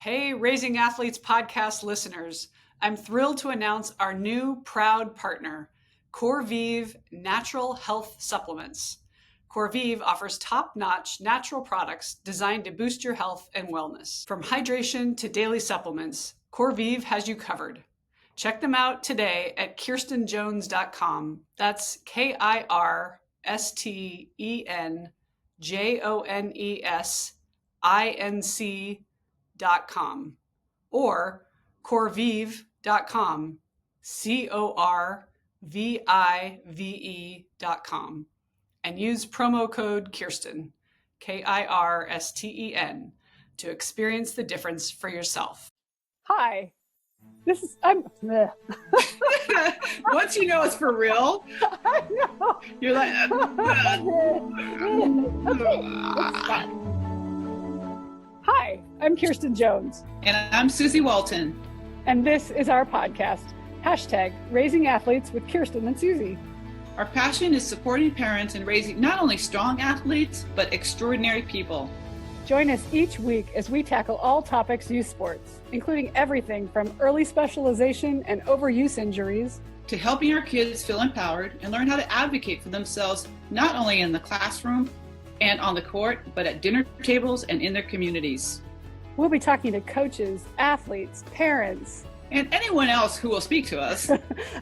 Hey, Raising Athletes podcast listeners. I'm thrilled to announce our new proud partner, Corvive Natural Health Supplements. Corvive offers top-notch natural products designed to boost your health and wellness. From hydration to daily supplements, Corvive has you covered. Check them out today at kirstenjones.com. That's KirstenJonesinc.com or corvive.com, corvive.com, and use promo code Kirsten, KIRSTEN, to experience the difference for yourself. Hi, Once you know it's for real, I know. you're like, Okay, let's stop. Hi, I'm Kirsten Jones, and I'm Susie Walton. and this is our podcast, #Raising Athletes with Kirsten and Susie. Our passion is supporting parents and raising not only strong athletes, but extraordinary people. Join us each week as we tackle all topics youth sports, including everything from early specialization and overuse injuries To helping our kids feel empowered and learn how to advocate for themselves, not only in the classroom and on the court, but at dinner tables and in their communities. We'll be talking to coaches, athletes, parents And anyone else who will speak to us.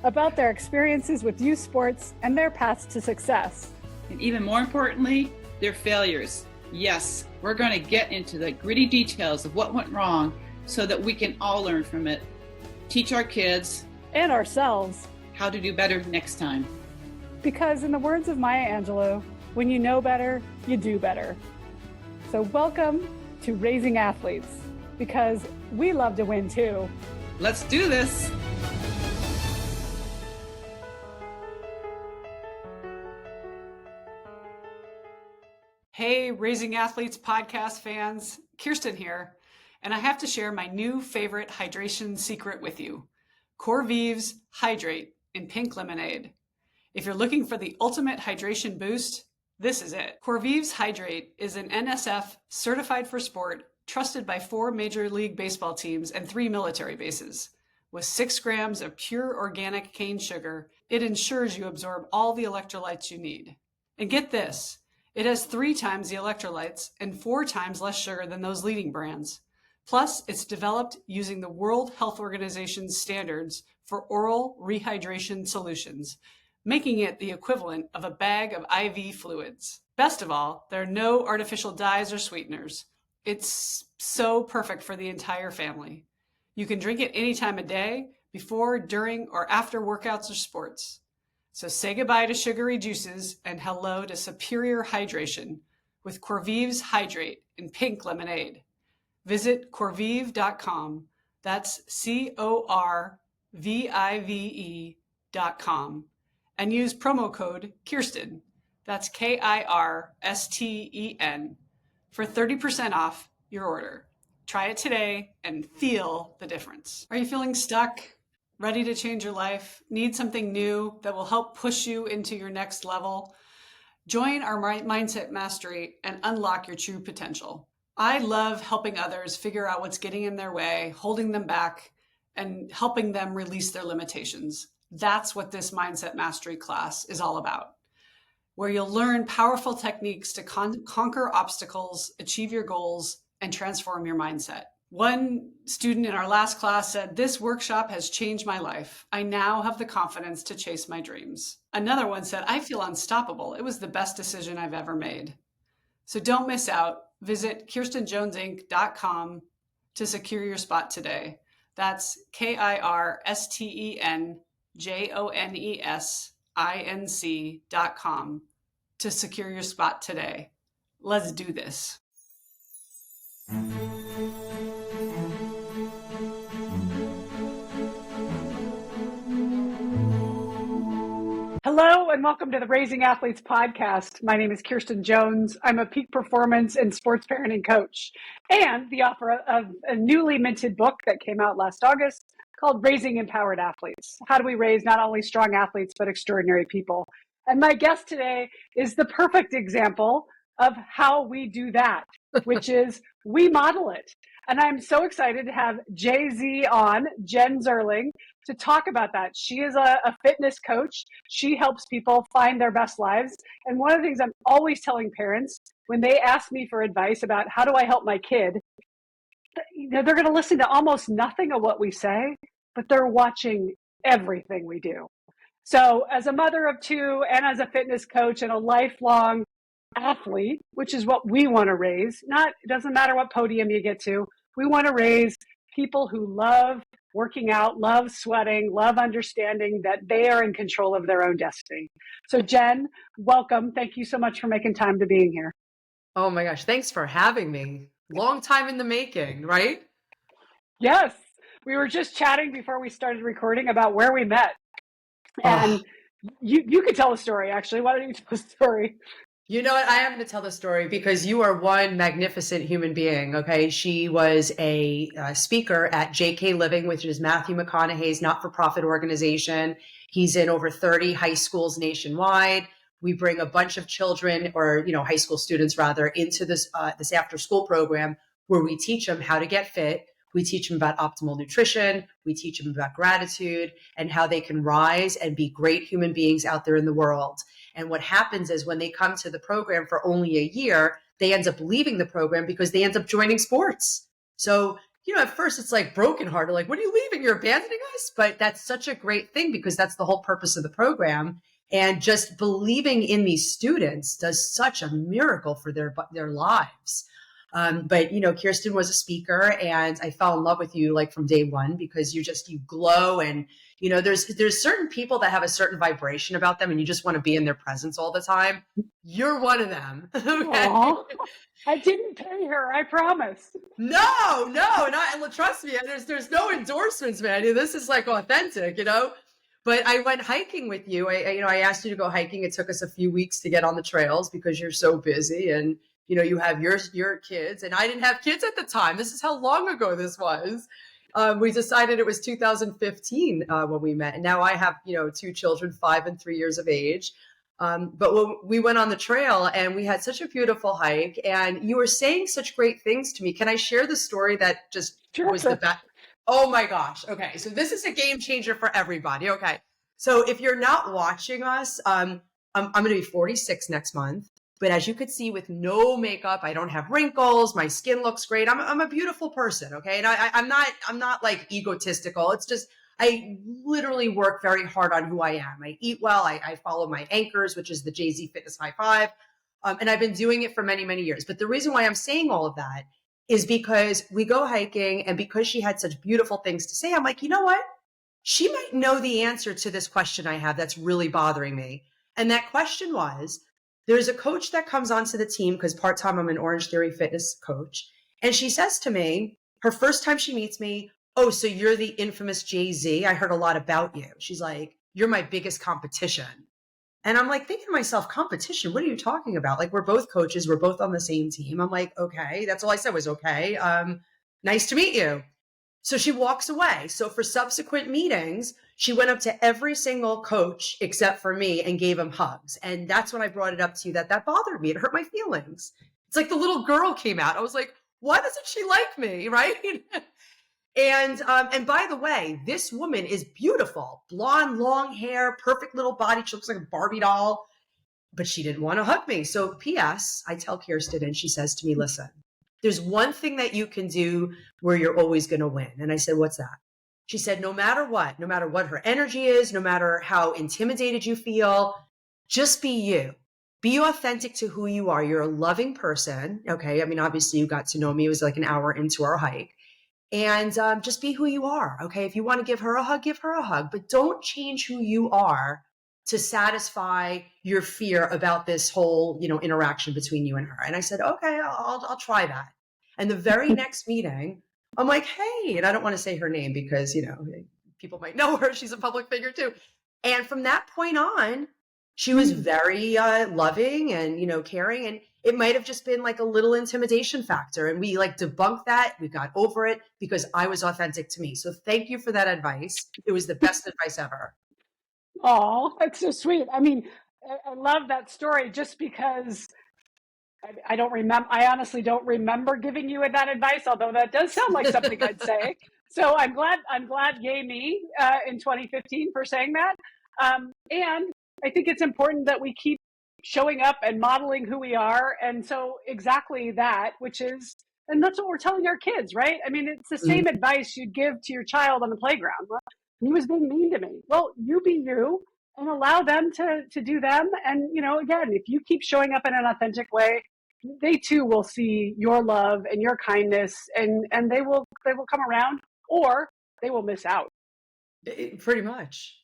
about their experiences with youth sports and their paths to success. And even more importantly, their failures. Yes, we're going to get into the gritty details of what went wrong so that we can all learn from it. Teach our kids And ourselves. how to do better next time. Because in the words of Maya Angelou, when you know better, you do better. So welcome to Raising Athletes, because we love to win too. Let's do this. Hey, Raising Athletes podcast fans, Kirsten here, and I have to share my new favorite hydration secret with you, Corvive's Hydrate in pink lemonade. If you're looking for the ultimate hydration boost, this is it. Corvive's Hydrate is an NSF certified for sport, trusted by 4 Major League Baseball teams and 3 military bases. With 6 grams of pure organic cane sugar, it ensures you absorb all the electrolytes you need. And get this, it has 3 times the electrolytes and 4 times less sugar than those leading brands. Plus, it's developed using the World Health Organization's standards for oral rehydration solutions, making it the equivalent of a bag of IV fluids. Best of all, there are no artificial dyes or sweeteners. It's so perfect for the entire family. You can drink it any time of day, before, during, or after workouts or sports. So say goodbye to sugary juices and hello to superior hydration with Corvive's Hydrate in pink lemonade. Visit corvive.com. That's CORVIVE.com. And use promo code Kirsten. That's KIRSTEN for 30% off your order. Try it today and feel the difference. Are you feeling stuck? Ready to change your life? Need something new that will help push you into your next level? Join our Mindset Mastery and unlock your true potential. I love helping others figure out what's getting in their way, holding them back, and helping them release their limitations. That's what this Mindset Mastery class is all about, where you'll learn powerful techniques to conquer obstacles, achieve your goals, and transform your mindset. One student in our last class said, "This workshop has changed my life. I now have the confidence to chase my dreams." Another one said, "I feel unstoppable. It was the best decision I've ever made." So don't miss out. Visit kirstenjonesinc.com to secure your spot today. That's KirstenJonesinc.com to secure your spot today. Let's do this. Hello and welcome to the Raising Athletes podcast. My name is Kirsten Jones. I'm a peak performance and sports parenting coach and the author of a newly minted book that came out last August called Raising Empowered Athletes. How do we raise not only strong athletes, but extraordinary people? And my guest today is the perfect example of how we do that, which is we model it. And I'm so excited to have JZ on, Jenn Zerling, to talk about that. She is a fitness coach. She helps people find their best lives. And one of the things I'm always telling parents when they ask me for advice about how do I help my kid, they're going to listen to almost nothing of what we say, but they're watching everything we do. So as a mother of two and as a fitness coach and a lifelong athlete, which is what we want to raise, it doesn't matter what podium you get to, we want to raise people who love working out, love sweating, love understanding that they are in control of their own destiny. So Jenn, welcome. Thank you so much for making time to being here. Oh my gosh, thanks for having me. Long time in the making, right? Yes, we were just chatting before we started recording about where we met. And you could tell a story, actually. Why don't you tell a story? You know what? I am going to tell the story because you are one magnificent human being, okay? She was a speaker at JK Living, which is Matthew McConaughey's not-for-profit organization. He's in over 30 high schools nationwide. We bring a bunch of children or, high school students rather into this after-school program where we teach them how to get fit. We teach them about optimal nutrition. We teach them about gratitude and how they can rise and be great human beings out there in the world. And what happens is when they come to the program for only a year, they end up leaving the program because they end up joining sports. So, at first it's like brokenhearted, like, what are you leaving? You're abandoning us? But that's such a great thing because that's the whole purpose of the program. And just believing in these students does such a miracle for their lives. But Kirsten was a speaker and I fell in love with you like from day one because you glow and there's certain people that have a certain vibration about them and you just want to be in their presence all the time. You're one of them. Okay? Aww, I didn't pay her, I promise. No, and trust me, there's no endorsements, man. This is like authentic, But I went hiking with you. I asked you to go hiking. It took us a few weeks to get on the trails because you're so busy and you have your kids and I didn't have kids at the time. This is how long ago this was. We decided it was 2015 when we met. And now I have, two children, 5 and 3 years of age. But when we went on the trail and we had such a beautiful hike and you were saying such great things to me. Can I share the story that just was the best? Oh my gosh. Okay. So this is a game changer for everybody. Okay. So if you're not watching us, I'm going to be 46 next month. But as you could see with no makeup, I don't have wrinkles. My skin looks great. I'm a beautiful person. Okay. And I'm not like egotistical. It's just, I literally work very hard on who I am. I eat well. I follow my anchors, which is the jzfitness high five. And I've been doing it for many, many years. But the reason why I'm saying all of that is because we go hiking and because she had such beautiful things to say, I'm like, you know what? She might know the answer to this question I have that's really bothering me. And that question was, there's a coach that comes onto the team because part-time I'm an Orange Theory fitness coach. And she says to me, her first time she meets me, oh, so you're the infamous Jay-Z. I heard a lot about you. She's like, you're my biggest competition. And I'm like thinking to myself, competition, what are you talking about? Like, we're both coaches. We're both on the same team. I'm like, okay. That's all I said was okay. Nice to meet you. So she walks away. So for subsequent meetings, she went up to every single coach except for me and gave him hugs. And that's when I brought it up to you that bothered me. It hurt my feelings. It's like the little girl came out. I was like, why doesn't she like me? Right. And by the way, this woman is beautiful, blonde, long hair, perfect little body. She looks like a Barbie doll, but she didn't want to hug me. So P.S. I tell Kirsten and she says to me, listen, there's one thing that you can do where you're always going to win. And I said, what's that? She said, no matter what her energy is, no matter how intimidated you feel, just be you. Be authentic to who you are. You're a loving person. Okay. I mean, obviously you got to know me. It was like an hour into our hike. And just be who you are. Okay. If you want to give her a hug, but don't change who you are to satisfy your fear about this whole, interaction between you and her. And I said, okay, I'll try that. And the very next meeting, I'm like, hey, and I don't want to say her name because, people might know her. She's a public figure too. And from that point on, she was very loving and, caring. And it might have just been like a little intimidation factor. And we like debunked that. We got over it because I was authentic to me. So thank you for that advice. It was the best advice ever. Oh, that's so sweet. I mean, I love that story just because I don't remember. I honestly don't remember giving you that advice, although that does sound like something I'd say. So I'm glad. Yay me, in 2015 for saying that. And I think it's important that we keep showing up and modeling who we are. And so exactly that, which is, and that's what we're telling our kids, right? I mean, it's the same advice you'd give to your child on the playground. Well, he was being mean to me. Well, you be you and allow them to do them. And, again, if you keep showing up in an authentic way, they too will see your love and your kindness, and they will come around, or they will miss out. Pretty much.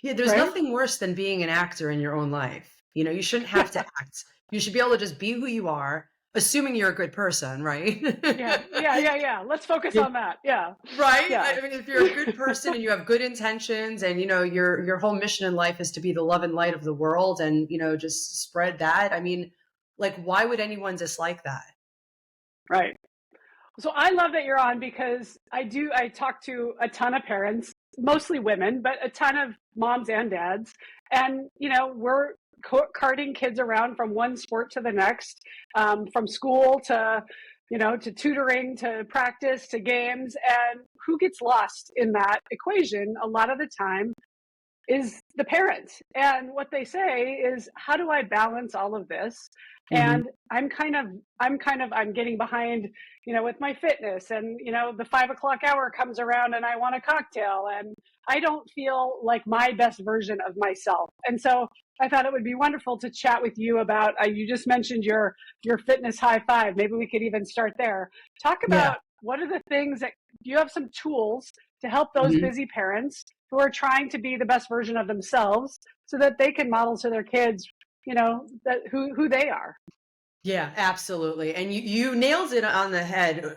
Yeah, there's Right? nothing worse than being an actor in your own life. You shouldn't have to act. You should be able to just be who you are, assuming you're a good person, right? Yeah. Let's focus on that. Yeah. Right? Yeah. I mean, if you're a good person and you have good intentions and your whole mission in life is to be the love and light of the world and just spread that. I mean, like, why would anyone dislike that? Right. So I love that you're on, because I talk to a ton of parents, mostly women, but a ton of moms and dads. And, we're carting kids around from one sport to the next, from school to tutoring, to practice, to games. And who gets lost in that equation a lot of the time is the parents. And what they say is, how do I balance all of this? And I'm getting behind, with my fitness, and, the 5 o'clock hour comes around and I want a cocktail, and I don't feel like my best version of myself. And so I thought it would be wonderful to chat with you about, you just mentioned your fitness high five. Maybe we could even start there. Talk Yeah. about, what are the things that, do you have some tools to help those Mhm. busy parents who are trying to be the best version of themselves, so that they can model to their kids, that who they are? Yeah, absolutely. And you nailed it on the head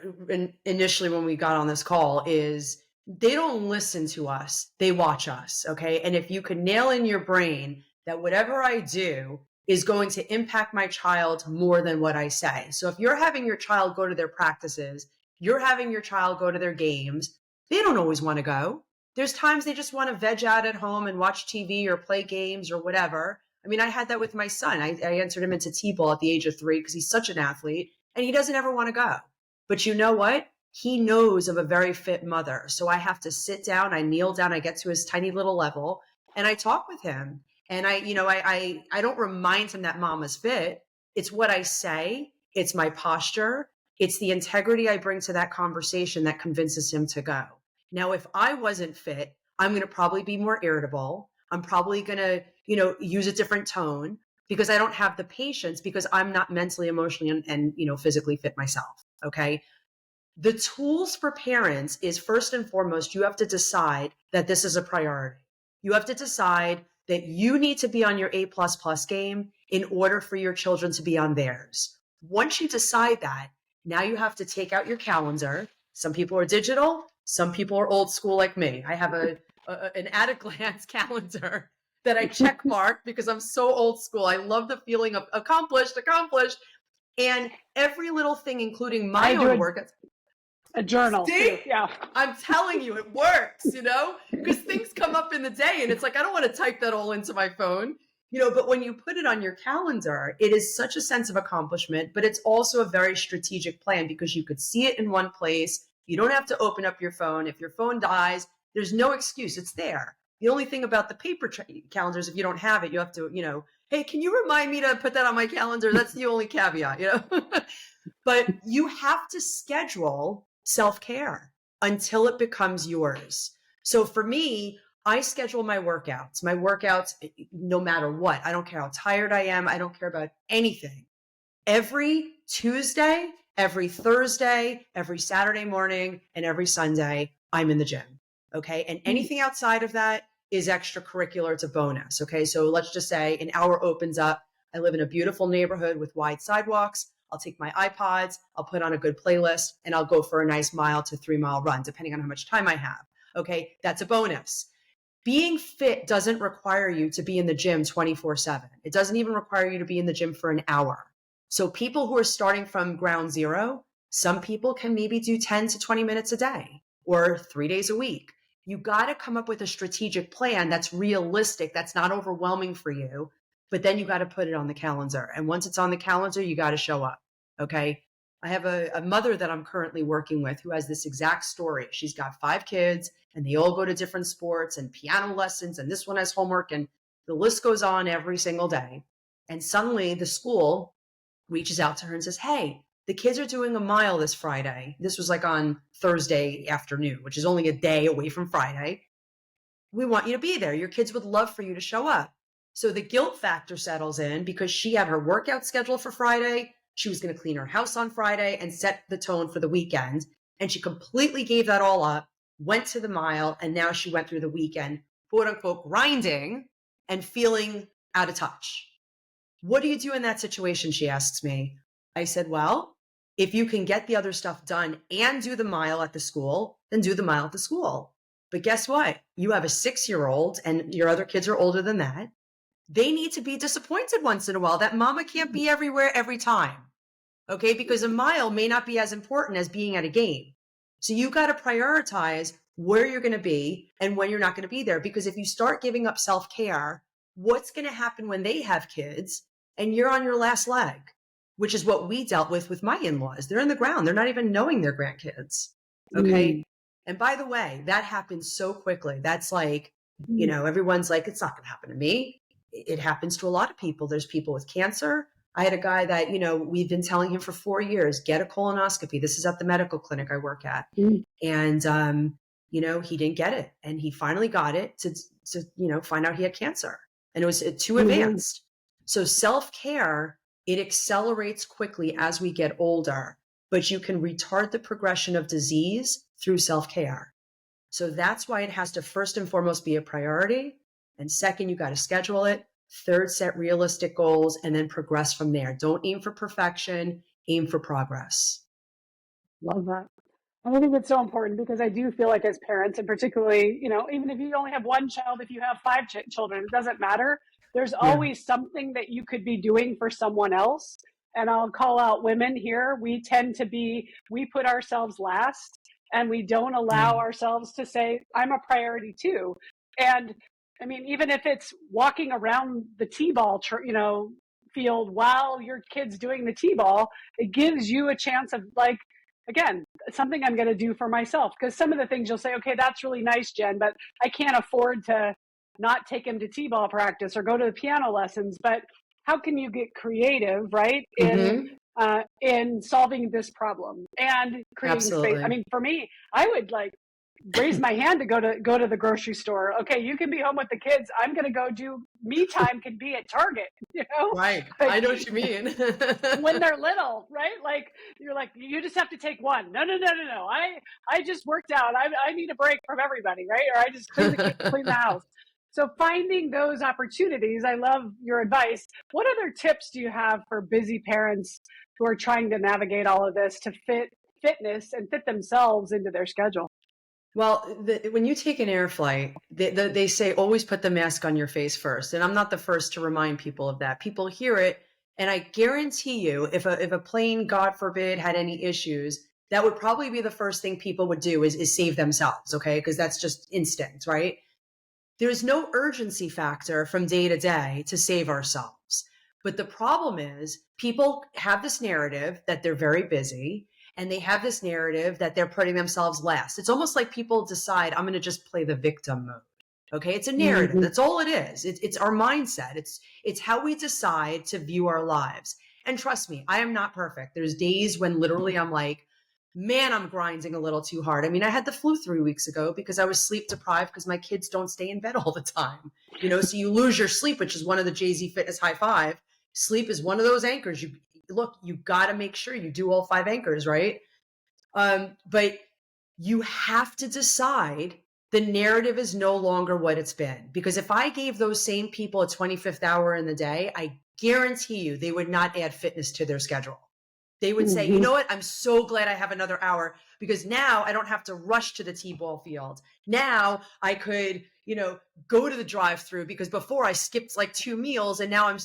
initially when we got on this call. Is they don't listen to us, they watch us. Okay. And if you could nail in your brain that whatever I do is going to impact my child more than what I say. So if you're having your child go to their practices, you're having your child go to their games, they don't always want to go. There's times they just want to veg out at home and watch TV or play games or whatever. I mean, I had that with my son. I entered him into T-ball at the age of 3 because he's such an athlete and he doesn't ever want to go. But you know what? He knows of a very fit mother. So I have to sit down, I kneel down, I get to his tiny little level and I talk with him. And I don't remind him that mama's fit. It's what I say. It's my posture. It's the integrity I bring to that conversation that convinces him to go. Now, if I wasn't fit, I'm going to probably be more irritable. I'm probably going to, use a different tone because I don't have the patience, because I'm not mentally, emotionally, and physically fit myself. Okay. The tools for parents is, first and foremost, you have to decide that this is a priority. You have to decide that you need to be on your A++ game in order for your children to be on theirs. Once you decide that, now you have to take out your calendar. Some people are digital. Some people are old school like me. I have an at a glance calendar that I check mark because I'm so old school. I love the feeling of accomplished. And every little thing, including my own work. A journal. See? Too. Yeah. I'm telling you, it works, because things come up in the day and it's like, I don't want to type that all into my phone, but when you put it on your calendar, it is such a sense of accomplishment, but it's also a very strategic plan because you could see it in one place. You don't have to open up your phone. If your phone dies, there's no excuse. It's there. The only thing about the paper calendars, if you don't have it, you have to, hey, can you remind me to put that on my calendar? That's the only caveat, But you have to schedule self-care until it becomes yours. So for me, I schedule my workouts, no matter what. I don't care how tired I am. I don't care about anything. Every Tuesday, every Thursday, every Saturday morning, and every Sunday, I'm in the gym. Okay. And anything outside of that is extracurricular. It's a bonus. Okay. So let's just say an hour opens up. I live in a beautiful neighborhood with wide sidewalks. I'll take my iPods, I'll put on a good playlist, and I'll go for a nice 1 to 3 mile run, depending on how much time I have. Okay, that's a bonus. Being fit doesn't require you to be in the gym 24/7. It doesn't even require you to be in the gym for an hour. So people who are starting from ground zero, some people can maybe do 10 to 20 minutes a day or 3 days a week. You got to come up with a strategic plan that's realistic, that's not overwhelming for you, but then you got to put it on the calendar. And once it's on the calendar, you got to show up. Okay. I have a mother that I'm currently working with who has this exact story. She's got 5 kids and they all go to different sports and piano lessons. And this one has homework and the list goes on every single day. And suddenly the school reaches out to her and says, hey, the kids are doing a mile this Friday. This was like on Thursday afternoon, which is only a day away from Friday. We want you to be there. Your kids would love for you to show up. So the guilt factor settles in because she had her workout scheduled for Friday. She was going to clean her house on Friday and set the tone for the weekend. And she completely gave that all up, went to the mile, and now she went through the weekend, quote unquote, grinding and feeling out of touch. What do you do in that situation? She asks me. I said, well, if you can get the other stuff done and do the mile at the school, then do the mile at the school. But guess what? You have a 6-year-old and your other kids are older than that. They need to be disappointed once in a while that mama can't be everywhere every time. Okay. Because a mile may not be as important as being at a game. So you got to prioritize where you're going to be and when you're not going to be there. Because if you start giving up self-care, what's going to happen when they have kids and you're on your last leg, which is what we dealt with my in-laws. They're in the ground. They're not even knowing their grandkids. Okay. And by the way, that happens so quickly. That's like, everyone's like, it's not going to happen to me. It happens to a lot of people. There's people with cancer. I had a guy that, we've been telling him for 4 years, get a colonoscopy. This is at the medical clinic I work at. And, he didn't get it. And he finally got it to find out he had cancer. And it was too advanced. So self-care, it accelerates quickly as we get older, but you can retard the progression of disease through self-care. So that's why it has to first and foremost be a priority. And second, you got to schedule it. Third, set realistic goals and then progress from there. Don't aim for perfection, aim for progress. Love that. And I think it's so important because I do feel like as parents, and particularly, even if you only have one child, if you have 5 children, it doesn't matter. There's always something that you could be doing for someone else. And I'll call out women here. We put ourselves last and we don't allow ourselves to say, I'm a priority too. And I mean, even if it's walking around the T-ball, field while your kid's doing the T-ball, it gives you a chance of again, something I'm going to do for myself. Because some of the things you'll say, okay, that's really nice, Jen, but I can't afford to not take him to T-ball practice or go to the piano lessons. But how can you get creative, right? In solving this problem and creating space. I mean, for me, I would raise my hand to go to the grocery store. Okay, you can be home with the kids. I'm going to go do me time can be at Target, Right. I know what you mean. When they're little, right? You just have to take one. No. I just worked out. I need a break from everybody, right? Or I just clean the house. So finding those opportunities, I love your advice. What other tips do you have for busy parents who are trying to navigate all of this to fitness and fit themselves into their schedule? Well, when you take an air flight, they say always put the mask on your face first. And I'm not the first to remind people of that. People hear it. And I guarantee you, if a plane, God forbid, had any issues, that would probably be the first thing people would do is save themselves. Okay. Because that's just instinct, right? There's no urgency factor from day to day to save ourselves. But the problem is people have this narrative that they're very busy. And they have this narrative that they're putting themselves last. It's almost like people decide, I'm going to just play the victim mode. Okay. It's a narrative. That's all it is. It's our mindset. It's how we decide to view our lives. And trust me, I am not perfect. There's days when literally I'm like, man, I'm grinding a little too hard. I mean, I had the flu 3 weeks ago because I was sleep deprived because my kids don't stay in bed all the time. So you lose your sleep, which is one of the jzfitness high 5. Sleep is one of those anchors. You got to make sure you do all 5 anchors, right? But you have to decide the narrative is no longer what it's been. Because if I gave those same people a 25th hour in the day, I guarantee you they would not add fitness to their schedule. They would say, you know what? I'm so glad I have another hour because now I don't have to rush to the T-ball field. Now I could, go to the drive-through because before I skipped 2 meals and now I'm,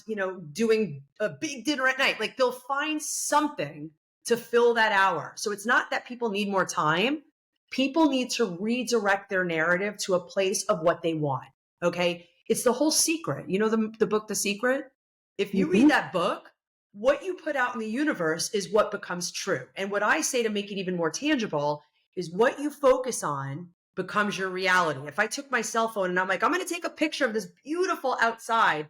doing a big dinner at night. They'll find something to fill that hour. So it's not that people need more time. People need to redirect their narrative to a place of what they want. Okay. It's the whole secret. You know, the book, The Secret? If you read that book, what you put out in the universe is what becomes true. And what I say to make it even more tangible is what you focus on becomes your reality. If I took my cell phone and I'm like, I'm going to take a picture of this beautiful outside,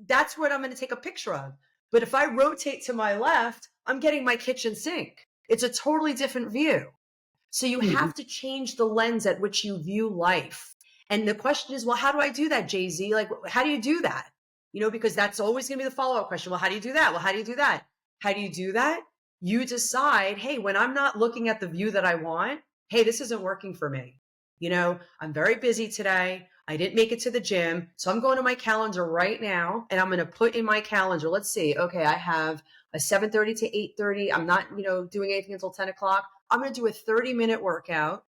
that's what I'm going to take a picture of. But if I rotate to my left, I'm getting my kitchen sink. It's a totally different view. So you have to change the lens at which you view life. And the question is, well, how do I do that, JZ? Like, how do you do that? You know, because that's always going to be the follow-up question. Well, how do you do that? Well, how do you do that? How do you do that? You decide, hey, when I'm not looking at the view that I want, hey, this isn't working for me. You know, I'm very busy today. I didn't make it to the gym. So I'm going to my calendar right now and I'm going to put in my calendar. Let's see. Okay. I have a 7:30 to 8:30. I'm not, doing anything until 10 o'clock. I'm going to do a 30-minute workout.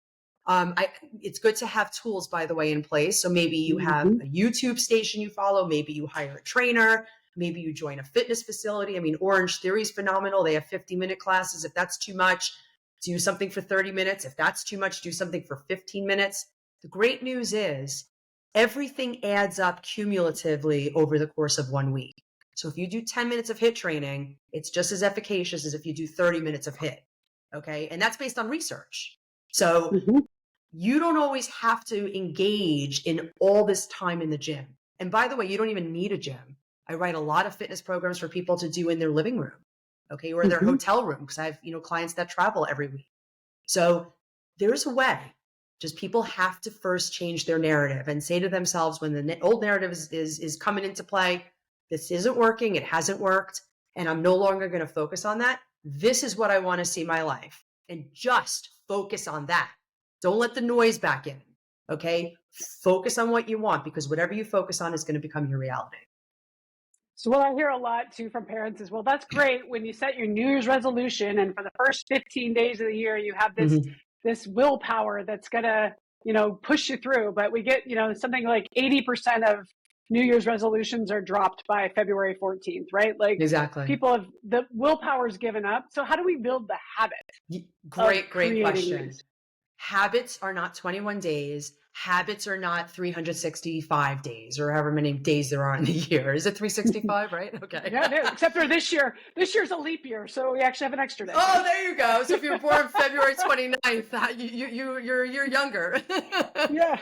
It's good to have tools, by the way, in place. So maybe you have a YouTube station you follow. Maybe you hire a trainer. Maybe you join a fitness facility. I mean, Orange Theory is phenomenal. They have 50-minute classes. If that's too much, do something for 30 minutes. If that's too much, do something for 15 minutes. The great news is everything adds up cumulatively over the course of 1 week. So if you do 10 minutes of HIIT training, it's just as efficacious as if you do 30 minutes of HIIT. Okay. And that's based on research. So you don't always have to engage in all this time in the gym. And by the way, you don't even need a gym. I write a lot of fitness programs for people to do in their living room. Okay. Or their hotel room. Because I have, clients that travel every week. So there's a way. Just people have to first change their narrative and say to themselves, when the old narrative is coming into play, this isn't working. It hasn't worked. And I'm no longer going to focus on that. This is what I want to see my life. And just focus on that. Don't let the noise back in. Okay. Focus on what you want, because whatever you focus on is going to become your reality. So what I hear a lot too from parents is, well, that's great when you set your New Year's resolution and for the first 15 days of the year, you have this willpower that's going to, push you through. But we get, something like 80% of New Year's resolutions are dropped by February 14th, right? Like Exactly. the willpower's given up. So how do we build the habit? Great question. Habits are not 21 days. Habits are not 365 days or however many days there are in the year. Is it 365, right? Okay. Yeah, it is. Except for this year. This year's a leap year, so we actually have an extra day. Oh, there you go. So if you're born February 29th, you're younger. Yeah.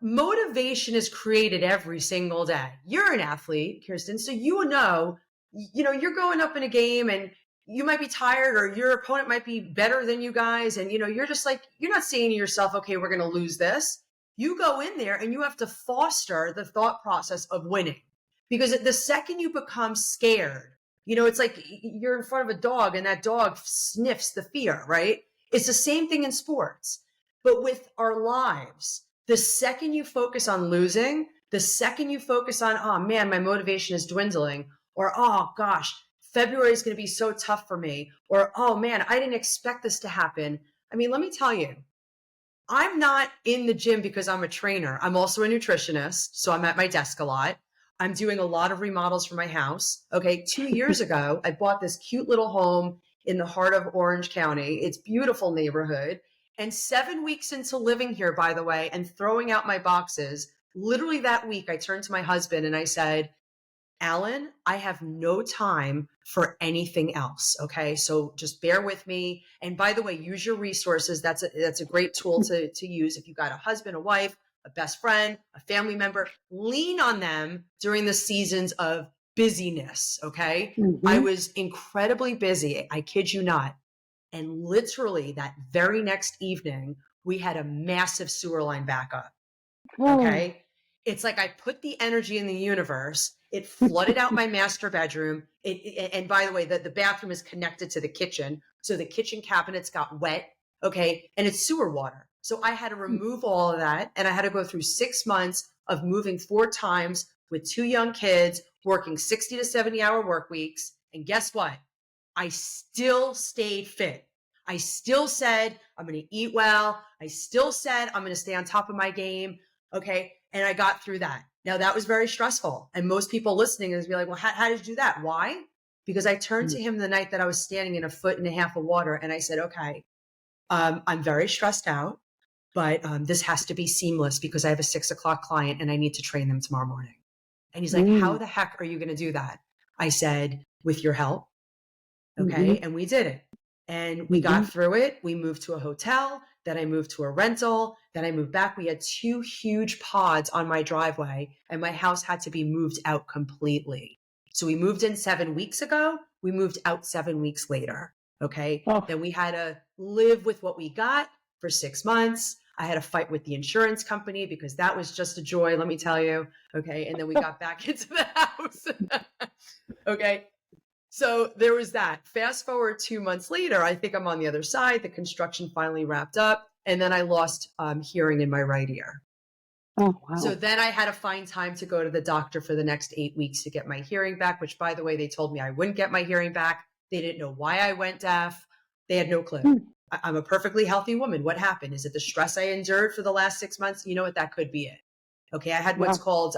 Motivation is created every single day. You're an athlete, Kirsten, so you're going up in a game and you might be tired or your opponent might be better than you guys. And, you're just like, you're not saying to yourself, okay, we're going to lose this. You go in there and you have to foster the thought process of winning, because the second you become scared, it's like you're in front of a dog and that dog sniffs the fear, right? It's the same thing in sports, but with our lives. The second you focus on losing, the second you focus on, oh man, my motivation is dwindling, or, oh gosh, February is going to be so tough for me, or, oh man, I didn't expect this to happen. I mean, let me tell you, I'm not in the gym because I'm a trainer. I'm also a nutritionist. So I'm at my desk a lot. I'm doing a lot of remodels for my house. Okay. 2 years ago, I bought this cute little home in the heart of Orange County. It's a beautiful neighborhood. And 7 weeks into living here, by the way, and throwing out my boxes, literally that week, I turned to my husband and I said, Alan, I have no time for anything else. Okay. So just bear with me. And by the way, use your resources. That's a great tool to use. If you got a husband, a wife, a best friend, a family member, lean on them during the seasons of busyness. Okay. I was incredibly busy. I kid you not. And literally that very next evening, we had a massive sewer line backup. Okay. It's like I put the energy in the universe. It flooded out my master bedroom. And by the way, the bathroom is connected to the kitchen. So the kitchen cabinets got wet. Okay. And it's sewer water. So I had to remove all of that. And I had to go through 6 months of moving 4 times with 2 young kids, working 60 to 70-hour work weeks. And guess what? I still stayed fit. I still said, I'm going to eat well. I still said, I'm going to stay on top of my game. Okay. And I got through that. Now that was very stressful. And most people listening is be like, well, how did you do that? Why? Because I turned to him the night that I was standing in 1.5 feet of water. And I said, okay, I'm very stressed out. but this has to be seamless because I have a 6 o'clock client and I need to train them tomorrow morning. And he's like, how the heck are you going to do that? I said, with your help. Okay. And we did it. And we got through it. We moved to a hotel. Then I moved to a rental. Then I moved back. We had 2 huge pods on my driveway and my house had to be moved out completely. So we moved in 7 weeks ago. We moved out 7 weeks later. Okay. Oh. Then we had to live with what we got for 6 months. I had to fight with the insurance company because that was just a joy, let me tell you. Okay. And then we got back into the house. Okay. So there was that. Fast forward 2 months later, I think I'm on the other side. The construction finally wrapped up. And then I lost hearing in my right ear. Oh, wow. So then I had to find time to go to the doctor for the next 8 weeks to get my hearing back, which, by the way, they told me I wouldn't get my hearing back. They didn't know why I went deaf. They had no clue. I'm a perfectly healthy woman. What happened? Is it the stress I endured for the last 6 months? You know what? That could be it. Okay. I had what's called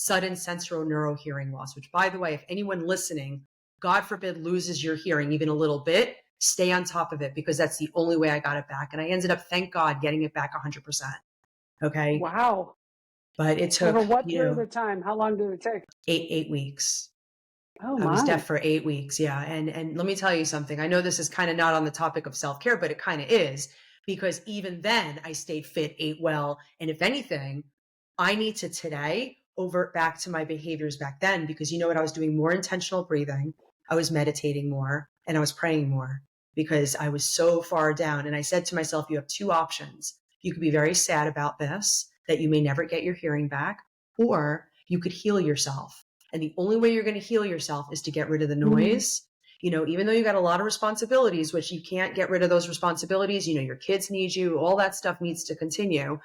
sudden sensorineural hearing loss, which, by the way, if anyone listening, God forbid, loses your hearing even a little bit, stay on top of it because that's the only way I got it back. And I ended up, thank God, getting it back 100%. Okay. Wow. But it took, Over what period of time? How long did it take? 8 weeks. Oh, I my. was deaf for 8 weeks. Yeah. And let me tell you something. I know this is kind of not on the topic of self-care, but it kind of is because even then I stayed fit, ate well. And if anything, I need to today overt back to my behaviors back then because you know what? I was doing more intentional breathing. I was meditating more and I was praying more because I was so far down. And I said to myself, you have 2 options. You could be very sad about this, that you may never get your hearing back, or you could heal yourself. And the only way you're going to heal yourself is to get rid of the noise. You know, even though you got a lot of responsibilities, which you can't get rid of those responsibilities, you know, your kids need you, all that stuff needs to continue.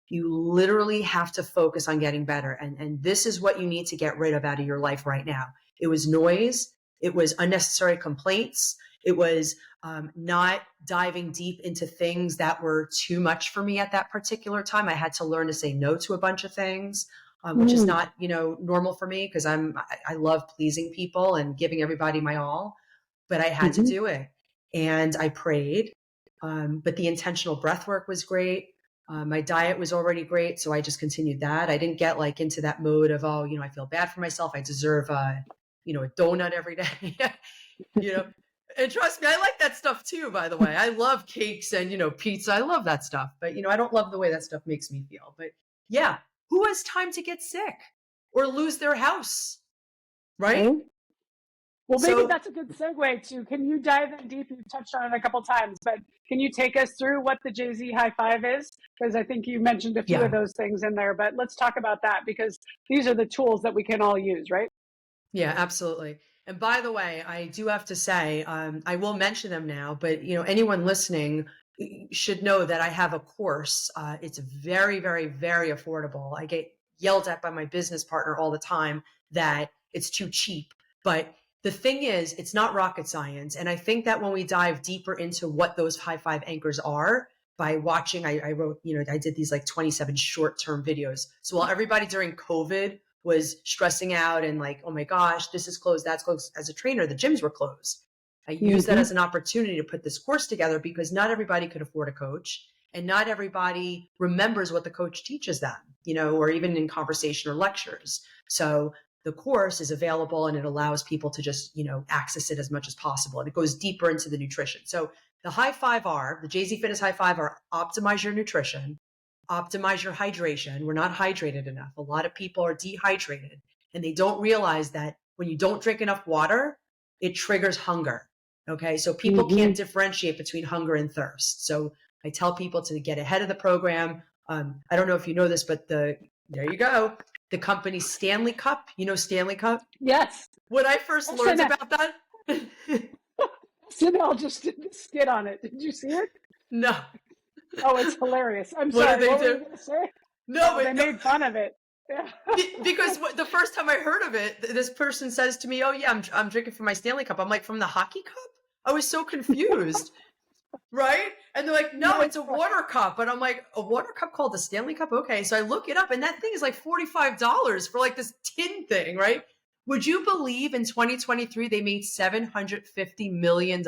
You literally have to focus on getting better. And this is what you need to get rid of out of your life right now. It was noise. It was unnecessary complaints. It was not diving deep into things that were too much for me at that particular time. I had to learn to say no to a bunch of things. Which is not, you know, normal for me because I love pleasing people and giving everybody my all, but I had to do it. And I prayed. But the intentional breath work was great. My diet was already great. So I just continued that. I didn't get like into that mode of, oh, you know, I feel bad for myself. I deserve, you know, a donut every day, you know, and trust me, I like that stuff too, by the way. I love cakes and, you know, pizza. I love that stuff, but you know, I don't love the way that stuff makes me feel, but yeah. Who has time to get sick or lose their house? Right? Okay. Well, maybe So- that's a good segue to, can you dive in deep? You've touched on it a couple times, but can you take us through what the JZ High Five is? Because I think you mentioned a few of those things in there, but let's talk about that because these are the tools that we can all use, right? Yeah, absolutely. And by the way, I do have to say, I will mention them now, but you know, anyone listening should know that I have a course. It's very, very, very affordable. I get yelled at by my business partner all the time that it's too cheap. But the thing is, it's not rocket science. And I think that when we dive deeper into what those high five anchors are, by watching, I wrote, you know, I did these like 27 short-term videos. So while everybody during COVID was stressing out and like, oh my gosh, this is closed, that's closed. As a trainer, the gyms were closed. I used that as an opportunity to put this course together because not everybody could afford a coach and not everybody remembers what the coach teaches them, you know, or even in conversation or lectures. So the course is available and it allows people to just, you know, access it as much as possible. And it goes deeper into the nutrition. So the high five are, the JZ Fitness High Five are optimize your nutrition, optimize your hydration. We're not hydrated enough. A lot of people are dehydrated and they don't realize that when you don't drink enough water, it triggers hunger. Okay. So people can't differentiate between hunger and thirst. So I tell people to get ahead of the program. I don't know if you know this, but there you go. The company Stanley Cup, you know, Stanley Cup. Yes. When I first learned about that. SNL just did the skit on it. Did you see it? No. Oh, it's hilarious. I'm What sorry. did they What do? were you going to say? No, They made fun of it. Yeah. Because the first time I heard of it, this person says to me, "Oh yeah, I'm drinking from my Stanley Cup." I'm like, "From the hockey cup?" I was so confused, right? And they're like, "No, it's a water cup." And I'm like, "A water cup called the Stanley Cup?" Okay, so I look it up, and that thing is like $45 for like this tin thing, right? Would you believe in 2023 they made $750 million?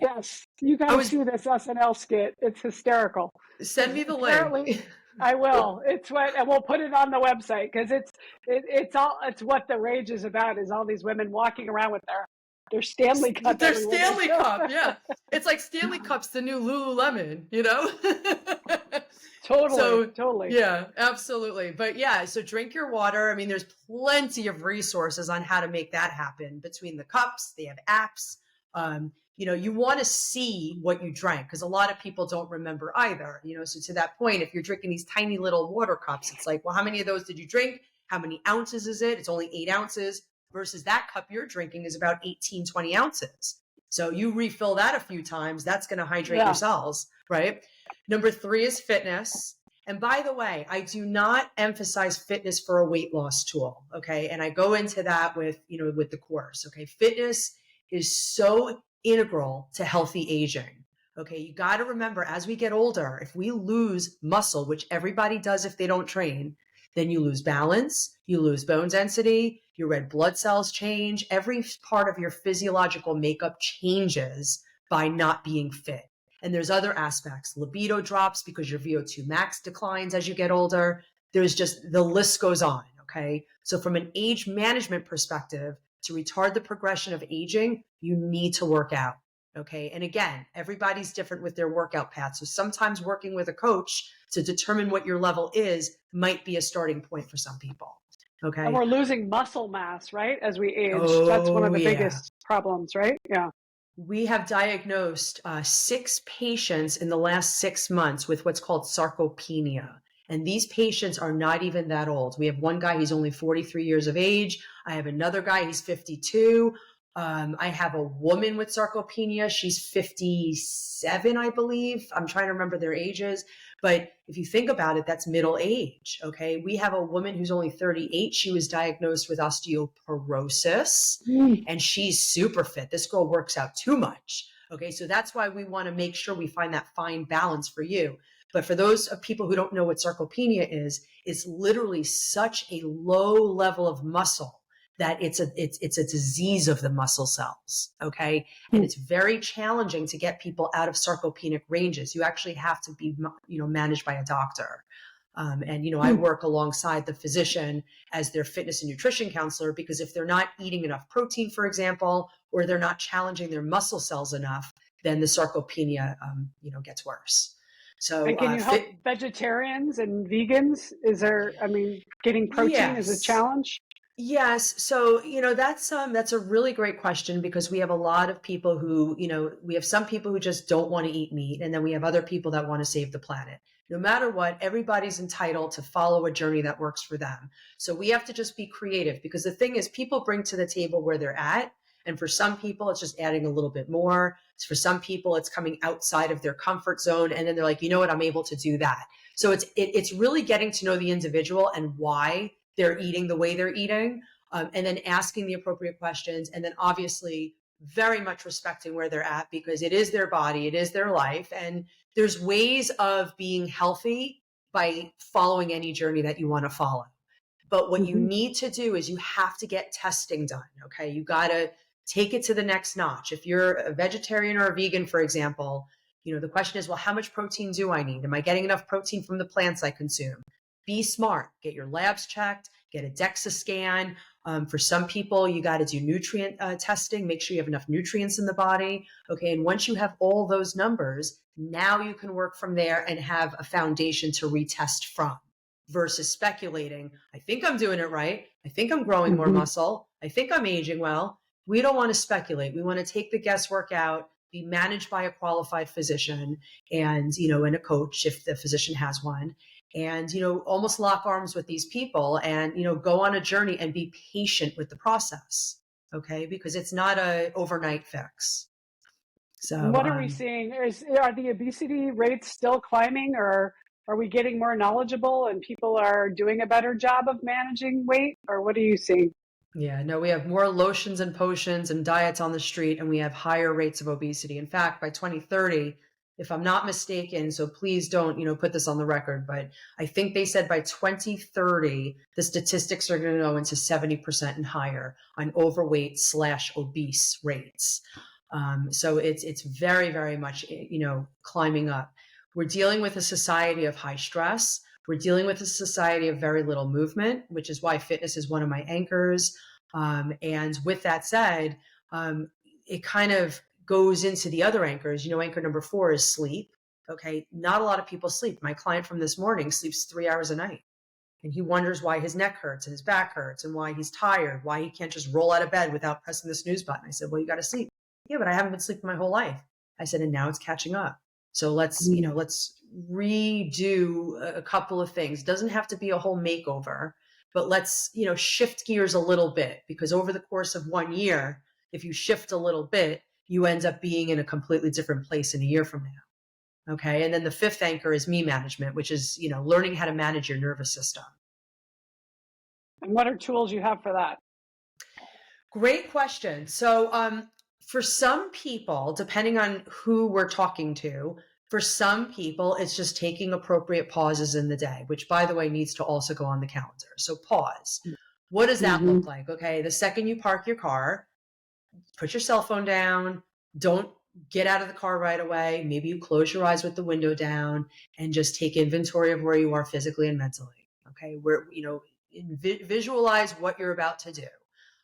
Yes, you got I to was see this SNL skit. It's hysterical. Send me the Apparently, link. I will. It's what, and we'll put it on the website because it's what the rage is about. Is all these women walking around with their Stanley Cup Their everywhere they Stanley go. Cup, yeah. It's like Stanley Cup's the new Lululemon, you know? Totally, So, totally. yeah, absolutely. But yeah, so drink your water. I mean, there's plenty of resources on how to make that happen between the cups. They have apps. You want to see what you drank because a lot of people don't remember either. So to that point, if you're drinking these tiny little water cups, it's like, well, how many of those did you drink? How many ounces is it? It's only 8 ounces versus that cup you're drinking is about 18, 20 ounces. So you refill that a few times, that's going to hydrate your cells, right? Number 3 is fitness. And by the way, I do not emphasize fitness for a weight loss tool. Okay. And I go into that with the course. Okay. Fitness is so integral to healthy aging. Okay. You got to remember as we get older, if we lose muscle, which everybody does if they don't train, then you lose balance, you lose bone density, your red blood cells change. Every part of your physiological makeup changes by not being fit. And there's other aspects. Libido drops because your VO2 max declines as you get older. There's just, the list goes on, okay? So from an age management perspective, to retard the progression of aging, you need to work out, okay? And again, everybody's different with their workout path. So sometimes working with a coach to determine what your level is might be a starting point for some people, okay? And we're losing muscle mass, right? As we age. That's one Oh, of the yeah. biggest problems, right? Yeah. We have diagnosed 6 patients in the last 6 months with what's called sarcopenia. And these patients are not even that old. We have one guy, he's only 43 years of age. I have another guy, he's 52. I have a woman with sarcopenia. She's 57, I believe. I'm trying to remember their ages. But if you think about it, that's middle age. Okay. We have a woman who's only 38. She was diagnosed with osteoporosis and she's super fit. This girl works out too much. Okay. So that's why we want to make sure we find that fine balance for you. But for those people who don't know what sarcopenia is, it's literally such a low level of muscle that it's a disease of the muscle cells. Okay. And it's very challenging to get people out of sarcopenic ranges. You actually have to be, managed by a doctor. I work alongside the physician as their fitness and nutrition counselor, because if they're not eating enough protein, for example, or they're not challenging their muscle cells enough, then the sarcopenia, gets worse. So and can you help vegetarians and vegans? Getting protein is a challenge? Yes. So, that's a really great question because we have a lot of people who, we have some people who just don't want to eat meat. And then we have other people that want to save the planet. No matter what, everybody's entitled to follow a journey that works for them. So we have to just be creative because the thing is people bring to the table where they're at. And for some people, it's just adding a little bit more. For some people, it's coming outside of their comfort zone. And then they're like, you know what, I'm able to do that. So it's really getting to know the individual and why they're eating the way they're eating, and then asking the appropriate questions. And then obviously very much respecting where they're at because it is their body, it is their life. And there's ways of being healthy by following any journey that you want to follow. But what you need to do is you have to get testing done. Okay. You got to take it to the next notch. If you're a vegetarian or a vegan, for example, the question is, well, how much protein do I need? Am I getting enough protein from the plants I consume? Be smart, get your labs checked, get a DEXA scan. For some people, you got to do nutrient testing, make sure you have enough nutrients in the body. Okay. And once you have all those numbers, now you can work from there and have a foundation to retest from versus speculating. I think I'm doing it right. I think I'm growing more muscle. I think I'm aging well. We don't want to speculate. We want to take the guesswork out, be managed by a qualified physician and, and a coach if the physician has one. And, almost lock arms with these people and, go on a journey and be patient with the process. Okay. Because it's not a overnight fix. So what are we seeing? Are the obesity rates still climbing, or are we getting more knowledgeable and people are doing a better job of managing weight, or what are you seeing? Yeah, no, we have more lotions and potions and diets on the street, and we have higher rates of obesity. In fact, by 2030, if I'm not mistaken, so please don't, put this on the record, but I think they said by 2030, the statistics are going to go into 70% and higher on overweight/obese rates. So it's very, very much, climbing up. We're dealing with a society of high stress. We're dealing with a society of very little movement, which is why fitness is one of my anchors. And with that said, it kind of goes into the other anchors. Anchor number 4 is sleep. Okay. Not a lot of people sleep. My client from this morning sleeps 3 hours a night. And he wonders why his neck hurts and his back hurts and why he's tired, why he can't just roll out of bed without pressing the snooze button. I said, well, you got to sleep. Yeah, but I haven't been sleeping my whole life. I said, and now it's catching up. So let's redo a couple of things. Doesn't have to be a whole makeover, but let's, shift gears a little bit, because over the course of 1 year, if you shift a little bit, you end up being in a completely different place in a year from now. Okay. And then the 5th anchor is me management, which is, learning how to manage your nervous system. And what are tools you have for that? Great question. So, for some people, depending on who we're talking to, for some people, it's just taking appropriate pauses in the day, which, by the way, needs to also go on the calendar. So pause. What does that look like? Okay. The second you park your car, put your cell phone down. Don't get out of the car right away. Maybe you close your eyes with the window down and just take inventory of where you are physically and mentally. Okay. Visualize what you're about to do.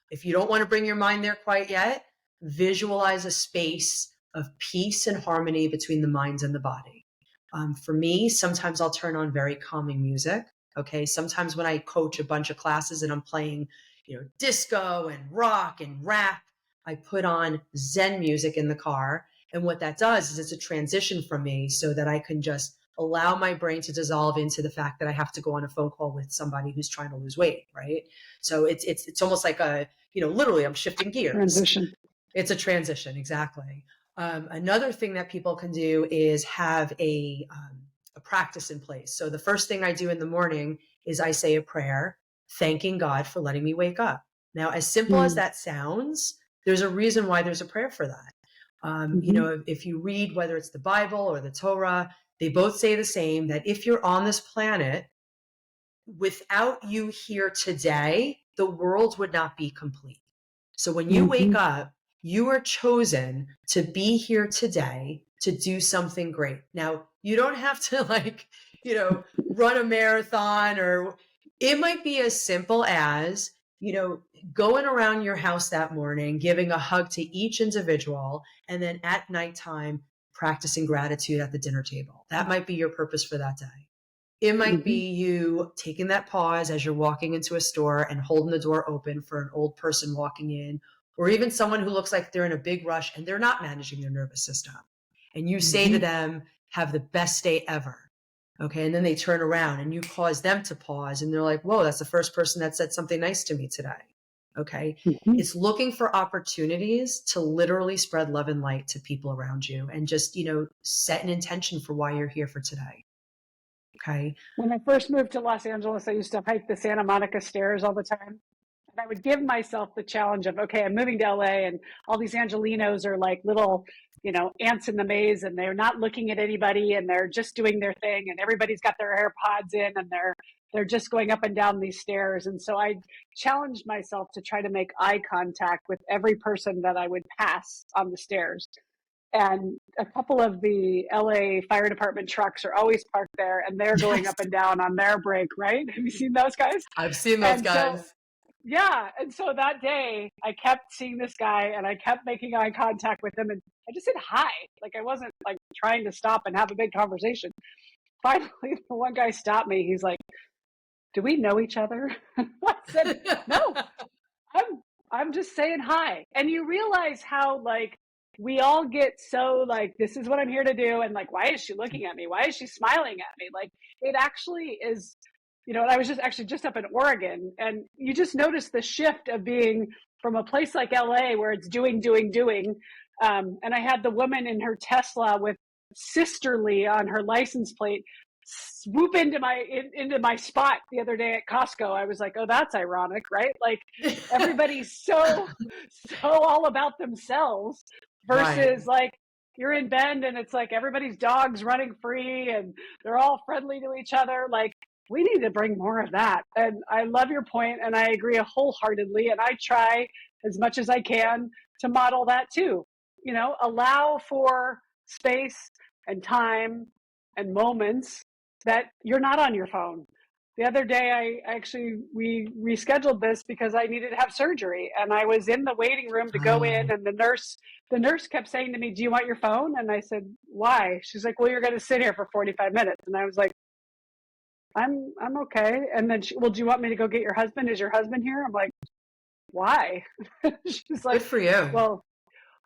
If you don't want to bring your mind there quite yet, visualize a space of peace and harmony between the mind and the body. For me, sometimes I'll turn on very calming music. Okay. Sometimes when I coach a bunch of classes and I'm playing, disco and rock and rap, I put on Zen music in the car. And what that does is it's a transition for me so that I can just allow my brain to dissolve into the fact that I have to go on a phone call with somebody who's trying to lose weight. Right. So it's almost like literally I'm shifting gears. Transition. It's a transition. Exactly. Another thing that people can do is have a practice in place. So the first thing I do in the morning is I say a prayer, thanking God for letting me wake up. Now, as simple as that sounds, there's a reason why there's a prayer for that. If you read, whether it's the Bible or the Torah, they both say the same, that if you're on this planet, without you here today, the world would not be complete. So when you wake up, you are chosen to be here today to do something great. Now, you don't have to run a marathon, or it might be as simple as, going around your house that morning, giving a hug to each individual, and then at nighttime, practicing gratitude at the dinner table. That might be your purpose for that day. It might be you taking that pause as you're walking into a store and holding the door open for an old person walking in, or even someone who looks like they're in a big rush and they're not managing their nervous system. And you say to them, have the best day ever. Okay. And then they turn around and you cause them to pause and they're like, whoa, that's the first person that said something nice to me today. Okay. It's looking for opportunities to literally spread love and light to people around you, and just, set an intention for why you're here for today. Okay. When I first moved to Los Angeles, I used to hike the Santa Monica stairs all the time. And I would give myself the challenge of, okay, I'm moving to LA and all these Angelinos are like little, ants in the maze, and they're not looking at anybody and they're just doing their thing, and everybody's got their AirPods in and they're just going up and down these stairs. And so I challenged myself to try to make eye contact with every person that I would pass on the stairs. And a couple of the LA fire department trucks are always parked there, and they're going up and down on their break, right? Have you seen those guys? I've seen those guys. So, yeah. And so that day I kept seeing this guy and I kept making eye contact with him, and I just said hi. Like, I wasn't like trying to stop and have a big conversation. Finally, the one guy stopped me. He's like, do we know each other? I said, no, I'm just saying hi. And you realize how we all get so this is what I'm here to do. And why is she looking at me? Why is she smiling at me? It actually is, and I was just up in Oregon, and you just notice the shift of being from a place like LA where it's doing. And I had the woman in her Tesla with sisterly on her license plate swoop into my spot the other day at Costco. I was like, oh, that's ironic, right? Everybody's so all about themselves versus you're in Bend and it's everybody's dog's running free and they're all friendly to each other. We need to bring more of that. And I love your point, and I agree wholeheartedly. And I try as much as I can to model that too. allow for space and time and moments that you're not on your phone. The other day, we rescheduled this because I needed to have surgery, and I was in the waiting room to go in, and the nurse kept saying to me, "Do you want your phone?" And I said, "Why?" She's like, "Well, you're going to sit here for 45 minutes." And I was like, I'm okay. And then well, do you want me to go get your husband? Is your husband here? I'm like, why? She's like, Good for you. well,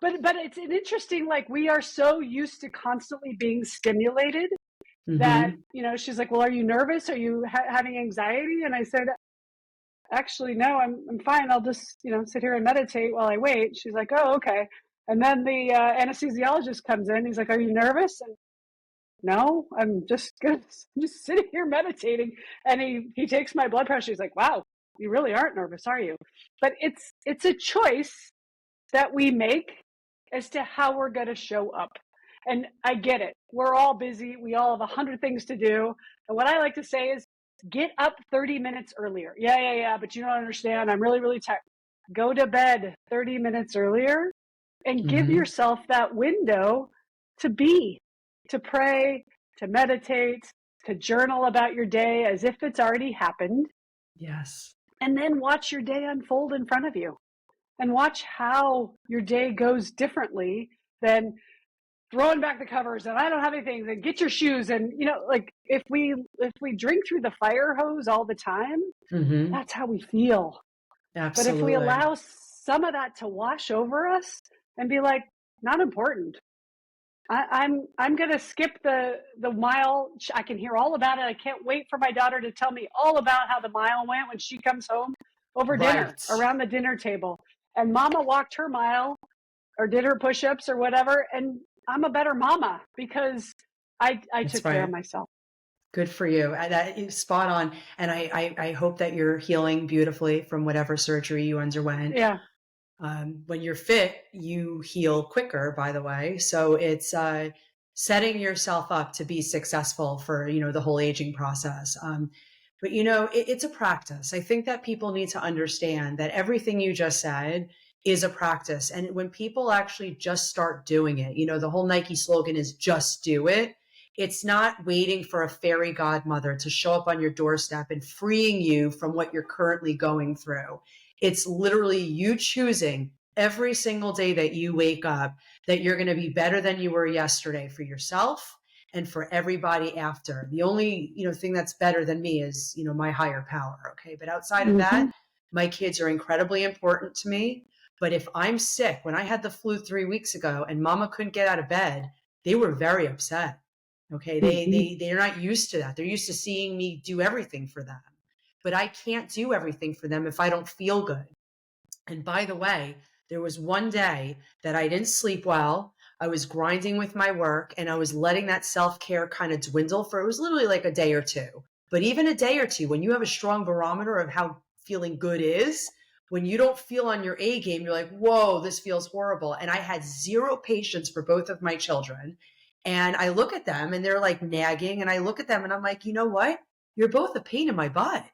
but it's an interesting, like, we are so used to constantly being stimulated that, she's like, well, are you nervous? Are you having anxiety? And I said, actually, no, I'm fine. I'll just, sit here and meditate while I wait. She's like, oh, okay. And then the anesthesiologist comes in. He's like, are you nervous? And no, I'm just sitting here meditating. And he takes my blood pressure. He's like, wow, you really aren't nervous, are you? But it's a choice that we make as to how we're going to show up. And I get it. We're all busy. We all have 100 things to do. And what I like to say is, get up 30 minutes earlier. Yeah. But you don't understand. I'm really, really tired. Go to bed 30 minutes earlier and give yourself that window to be, to pray, to meditate, to journal about your day as if it's already happened. Yes. And then watch your day unfold in front of you, and watch how your day goes differently than throwing back the covers and I don't have anything, and get your shoes. And, like, if we drink through the fire hose all the time, that's how we feel. Absolutely. But if we allow some of that to wash over us and be like, not important. I'm going to skip the mile. I can hear all about it. I can't wait for my daughter to tell me all about how the mile went when she comes home over dinner, around the dinner table. And mama walked her mile or did her push-ups or whatever. And I'm a better mama because I took care of myself. Good for you. That is spot on. And I hope that you're healing beautifully from whatever surgery you underwent. Yeah. When you're fit, you heal quicker, by the way. So it's setting yourself up to be successful for, the whole aging process. But, it's a practice. I think that people need to understand that everything you just said is a practice. And when people actually just start doing it, the whole Nike slogan is just do it. It's not waiting for a fairy godmother to show up on your doorstep and freeing you from what you're currently going through. It's literally you choosing every single day that you wake up that you're going to be better than you were yesterday for yourself and for everybody after. The only, thing that's better than me is, my higher power. Okay. But outside of that, my kids are incredibly important to me. But if I'm sick, when I had the flu 3 weeks ago and mama couldn't get out of bed, they were very upset. Okay. They're not used to that. They're used to seeing me do everything for them. But I can't do everything for them if I don't feel good. And by the way, there was one day that I didn't sleep well. I was grinding with my work and I was letting that self-care kind of dwindle for, it was literally like a day or two. But even a day or two, when you have a strong barometer of how feeling good is, when you don't feel on your A game, you're like, whoa, this feels horrible. And I had zero patience for both of my children. And I look at them and they're like nagging. And I look at them and I'm like, you know what? You're both a pain in my butt.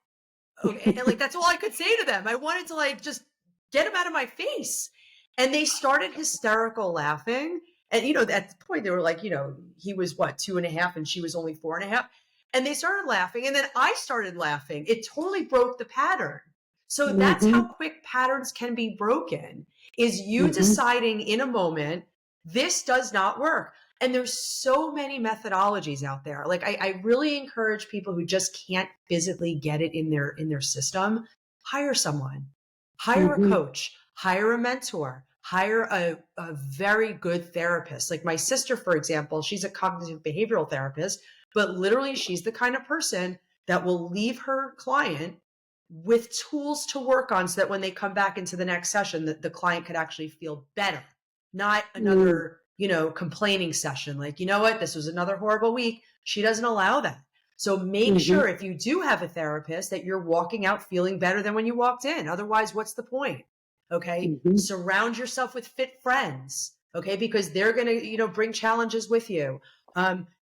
Okay. And like, that's all I could say to them. I wanted to like, just get them out of my face. And they started hysterical laughing. And, at the point they were like, he was what, 2.5 and she was only 4.5. And they started laughing. And then I started laughing. It totally broke the pattern. So that's how quick patterns can be broken, is you deciding in a moment, this does not work. And there's so many methodologies out there. Like I really encourage people who just can't physically get it in their system, hire someone, hire a coach, hire a mentor, hire a very good therapist. Like my sister, for example, she's a cognitive behavioral therapist, but literally she's the kind of person that will leave her client with tools to work on so that when they come back into the next session, that the client could actually feel better, not another complaining session. Like, you know what, this was another horrible week. She doesn't allow that. So make sure if you do have a therapist that you're walking out feeling better than when you walked in. Otherwise, what's the point? Okay. Surround yourself with fit friends. Okay. Because they're going to, bring challenges with you.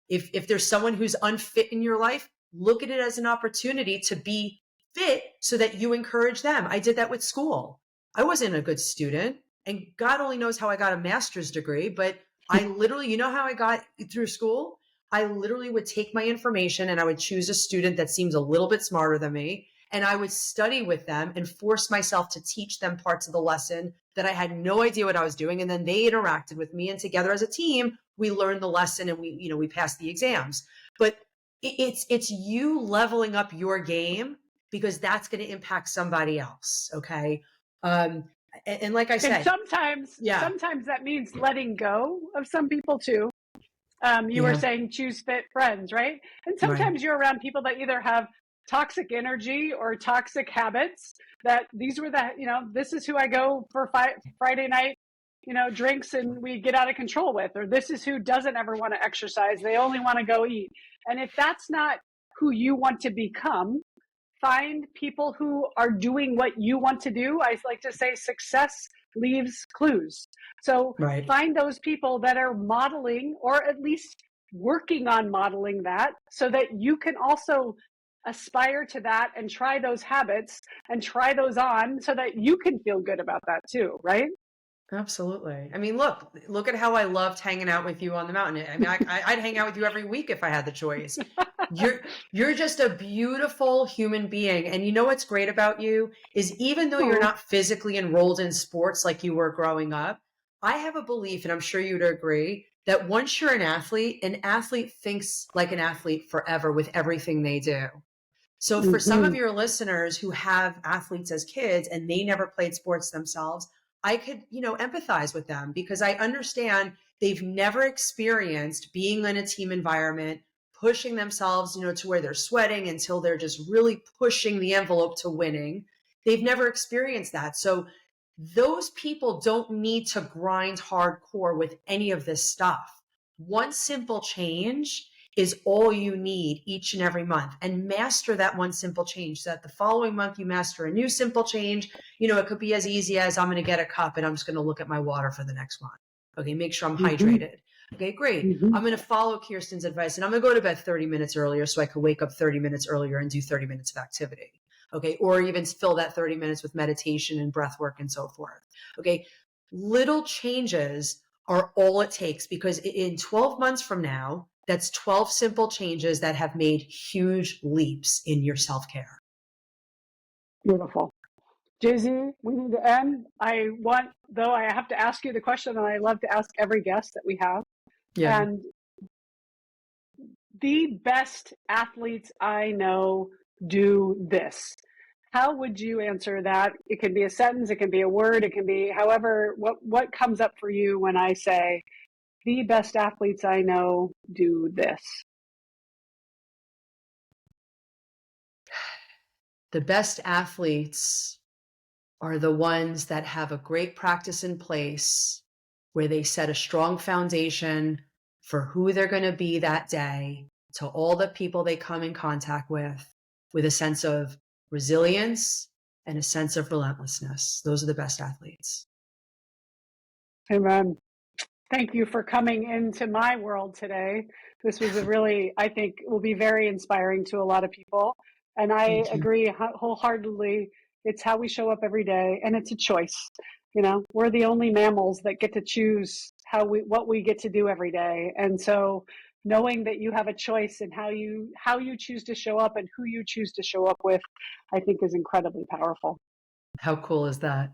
If there's someone who's unfit in your life, look at it as an opportunity to be fit so that you encourage them. I did that with school. I wasn't a good student. And God only knows how I got a master's degree, but I literally, you know how I got through school? I literally would take my information and I would choose a student that seems a little bit smarter than me. And I would study with them and force myself to teach them parts of the lesson that I had no idea what I was doing. And then they interacted with me, and together as a team, we learned the lesson and we passed the exams. But it's you leveling up your game, because that's going to impact somebody else. Okay. And like I said, And yeah, sometimes that means letting go of some people too. You were yeah, saying choose fit friends, right? And right, sometimes you're around people that either have toxic energy or toxic habits, that these were the, this is who I go for Friday night, drinks and we get out of control with, or this is who doesn't ever want to exercise. They only want to go eat. And if that's not who you want to become, find people who are doing what you want to do. I like to say success leaves clues. So right. find those people that are modeling, or at least working on modeling that, so that you can also aspire to that and try those habits and try those on, so that you can feel good about that too, right? Absolutely. I mean, look at how I loved hanging out with you on the mountain. I mean, I'd hang out with you every week if I had the choice. You're just a beautiful human being. And you know what's great about you is, even though you're not physically enrolled in sports like you were growing up, I have a belief, and I'm sure you'd agree, that once you're an athlete thinks like an athlete forever with everything they do. So for some of your listeners who have athletes as kids and they never played sports themselves, I could, empathize with them, because I understand they've never experienced being in a team environment, pushing themselves, to where they're sweating until they're just really pushing the envelope to winning. They've never experienced that. So those people don't need to grind hardcore with any of this stuff. One simple change is all you need each and every month, and master that one simple change, so that the following month you master a new simple change. It could be as easy as, I'm going to get a cup and I'm just going to look at my water for the next month. Okay. Make sure I'm hydrated. Okay, great. I'm going to follow Kirsten's advice and I'm going to go to bed 30 minutes earlier so I can wake up 30 minutes earlier and do 30 minutes of activity. Okay. Or even fill that 30 minutes with meditation and breath work and so forth. Okay. Little changes are all it takes, because in 12 months from now, that's 12 simple changes that have made huge leaps in your self-care. Beautiful. JZ, we need to end. I have to ask you the question that I love to ask every guest that we have. Yeah. And the best athletes I know do this. How would you answer that? It can be a sentence, it can be a word, it can be however, what comes up for you when I say, the best athletes I know do this? The best athletes are the ones that have a great practice in place, where they set a strong foundation for who they're going to be that day, to all the people they come in contact with a sense of resilience and a sense of relentlessness. Those are the best athletes. Amen. Thank you for coming into my world today. This was I think will be very inspiring to a lot of people. And I agree wholeheartedly. It's how we show up every day, and it's a choice. We're the only mammals that get to choose what we get to do every day. And so knowing that you have a choice in how you choose to show up and who you choose to show up with, I think is incredibly powerful. How cool is that?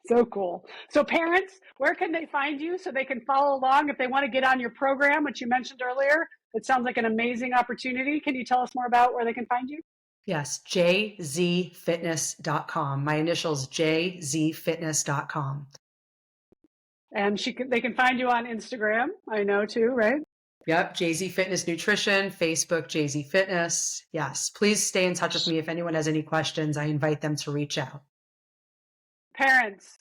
So cool. So parents, where can they find you so they can follow along if they want to get on your program, which you mentioned earlier? It sounds like an amazing opportunity. Can you tell us more about where they can find you? Yes, jzfitness.com. My initials, jzfitness.com. And they can find you on Instagram, I know too, right? Yep, JZ Fitness Nutrition, Facebook, JZ Fitness. Yes, please stay in touch with me. If anyone has any questions, I invite them to reach out. Parents,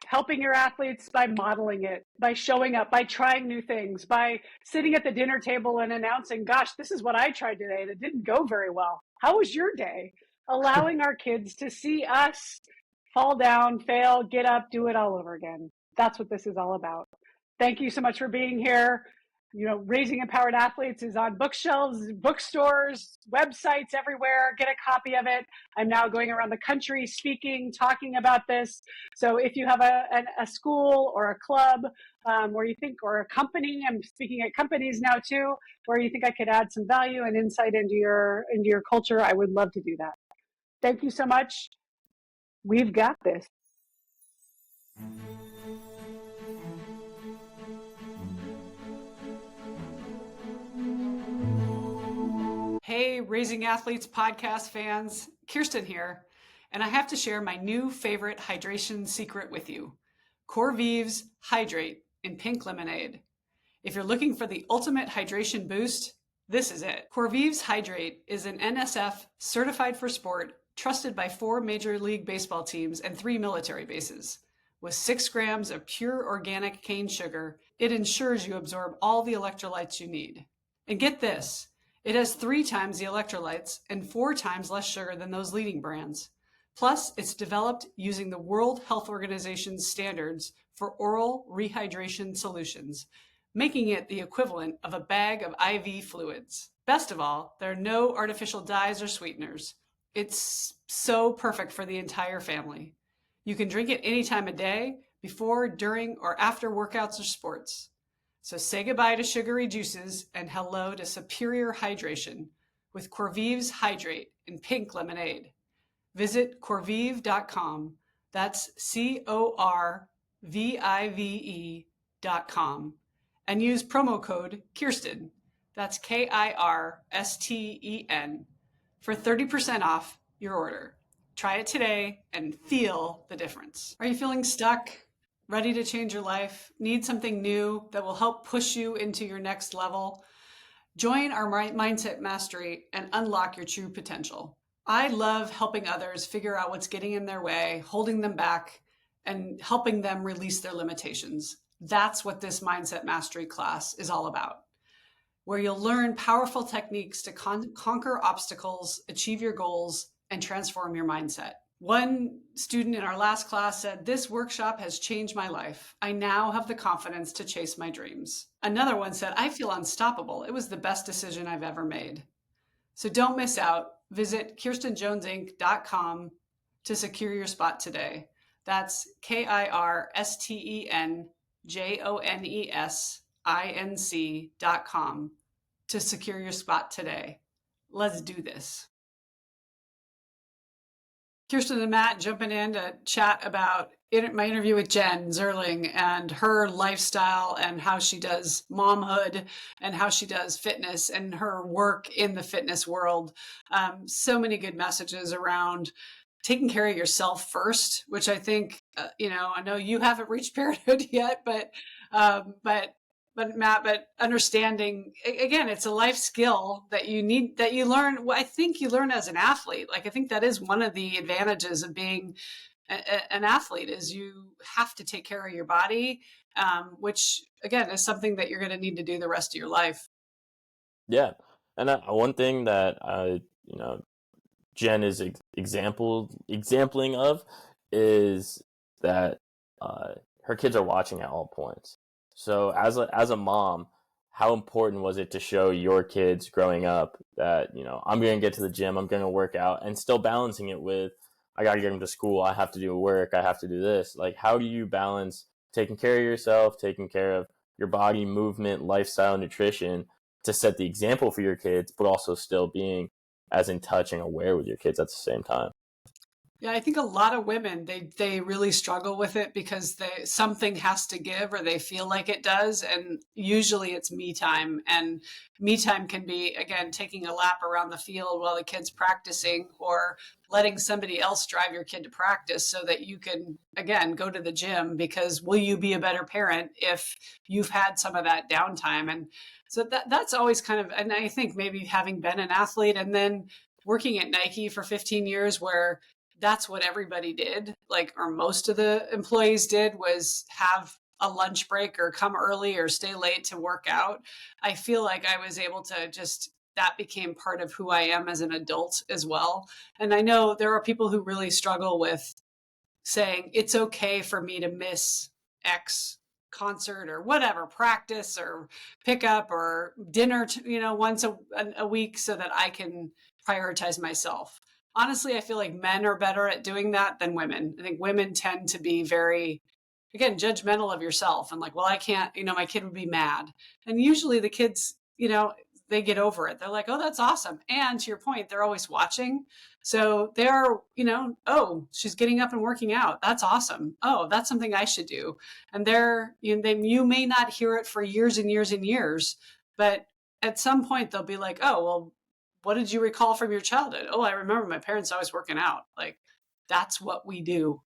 helping your athletes by modeling it, by showing up, by trying new things, by sitting at the dinner table and announcing, gosh, this is what I tried today that didn't go very well. How was your day? Allowing our kids to see us fall down, fail, get up, do it all over again. That's what this is all about. Thank you so much for being here. Raising Empowered Athletes is on bookshelves, bookstores, websites everywhere. Get a copy of it. I'm now going around the country speaking, talking about this. So if you have a school or a club where you think, or a company, I'm speaking at companies now too, where you think I could add some value and insight into your culture, I would love to do that. Thank you so much. We've got this. Hey, Raising Athletes podcast fans, Kirsten here, and I have to share my new favorite hydration secret with you, Corvive's Hydrate in Pink Lemonade. If you're looking for the ultimate hydration boost, this is it. Corvive's Hydrate is an NSF certified for sport, trusted by 4 Major League Baseball teams and 3 military bases. With 6 grams of pure organic cane sugar, it ensures you absorb all the electrolytes you need. And get this, it has 3 times the electrolytes and 4 times less sugar than those leading brands. Plus, it's developed using the World Health Organization's standards for oral rehydration solutions, making it the equivalent of a bag of IV fluids. Best of all, there are no artificial dyes or sweeteners. It's so perfect for the entire family. You can drink it any time of day, before, during, or after workouts or sports. So say goodbye to sugary juices and hello to superior hydration with Corvive's Hydrate in Pink Lemonade. Visit corvive.com. That's CORVIVE.com. And use promo code Kirsten. That's KIRSTEN for 30% off your order. Try it today and feel the difference. Are you feeling stuck? Ready to change your life? Need something new that will help push you into your next level? Join our Mindset Mastery and unlock your true potential. I love helping others figure out what's getting in their way, holding them back, and helping them release their limitations. That's what this Mindset Mastery class is all about, where you'll learn powerful techniques to conquer obstacles, achieve your goals, and transform your mindset. One student in our last class said, "This workshop has changed my life. I now have the confidence to chase my dreams." Another one said, "I feel unstoppable. It was the best decision I've ever made." So don't miss out. Visit KirstenJonesInc.com to secure your spot today. That's KirstenJonesinc.com to secure your spot today. Let's do this. Kirsten and Matt jumping in to chat about my interview with Jenn Zerling and her lifestyle and how she does momhood and how she does fitness and her work in the fitness world. So many good messages around taking care of yourself first, which I think, I know you haven't reached parenthood yet, but Matt, but understanding, again, it's a life skill that you need, that you learn. I think you learn as an athlete. Like, I think that is one of the advantages of being an athlete, is you have to take care of your body, which again is something that you're going to need to do the rest of your life. Yeah. And one thing that Jenn is exempling of is that her kids are watching at all points. So as a mom, how important was it to show your kids growing up that, I'm going to get to the gym, I'm going to work out, and still balancing it with, I got to get them to school, I have to do work, I have to do this. Like, how do you balance taking care of yourself, taking care of your body, movement, lifestyle, nutrition to set the example for your kids, but also still being as in touch and aware with your kids at the same time? Yeah, I think a lot of women, they really struggle with it because something has to give, or they feel like it does. And usually it's me time. And me time can be, again, taking a lap around the field while the kid's practicing, or letting somebody else drive your kid to practice so that you can, again, go to the gym, because will you be a better parent if you've had some of that downtime? And so that's always kind of, and I think maybe having been an athlete and then working at Nike for 15 years, where that's what everybody did, or most of the employees did, was have a lunch break or come early or stay late to work out. I feel like I was able to that became part of who I am as an adult as well. And I know there are people who really struggle with saying it's okay for me to miss X concert or whatever, practice or pickup or dinner, once a week so that I can prioritize myself. Honestly, I feel like men are better at doing that than women. I think women tend to be very, again, judgmental of yourself and like, well, I can't, my kid would be mad. And usually the kids, they get over it. They're like, oh, that's awesome. And to your point, they're always watching. So they're, oh, she's getting up and working out. That's awesome. Oh, that's something I should do. And you may not hear it for years and years and years, but at some point they'll be like, oh, well, what did you recall from your childhood? Oh, I remember my parents always working out. Like, that's what we do.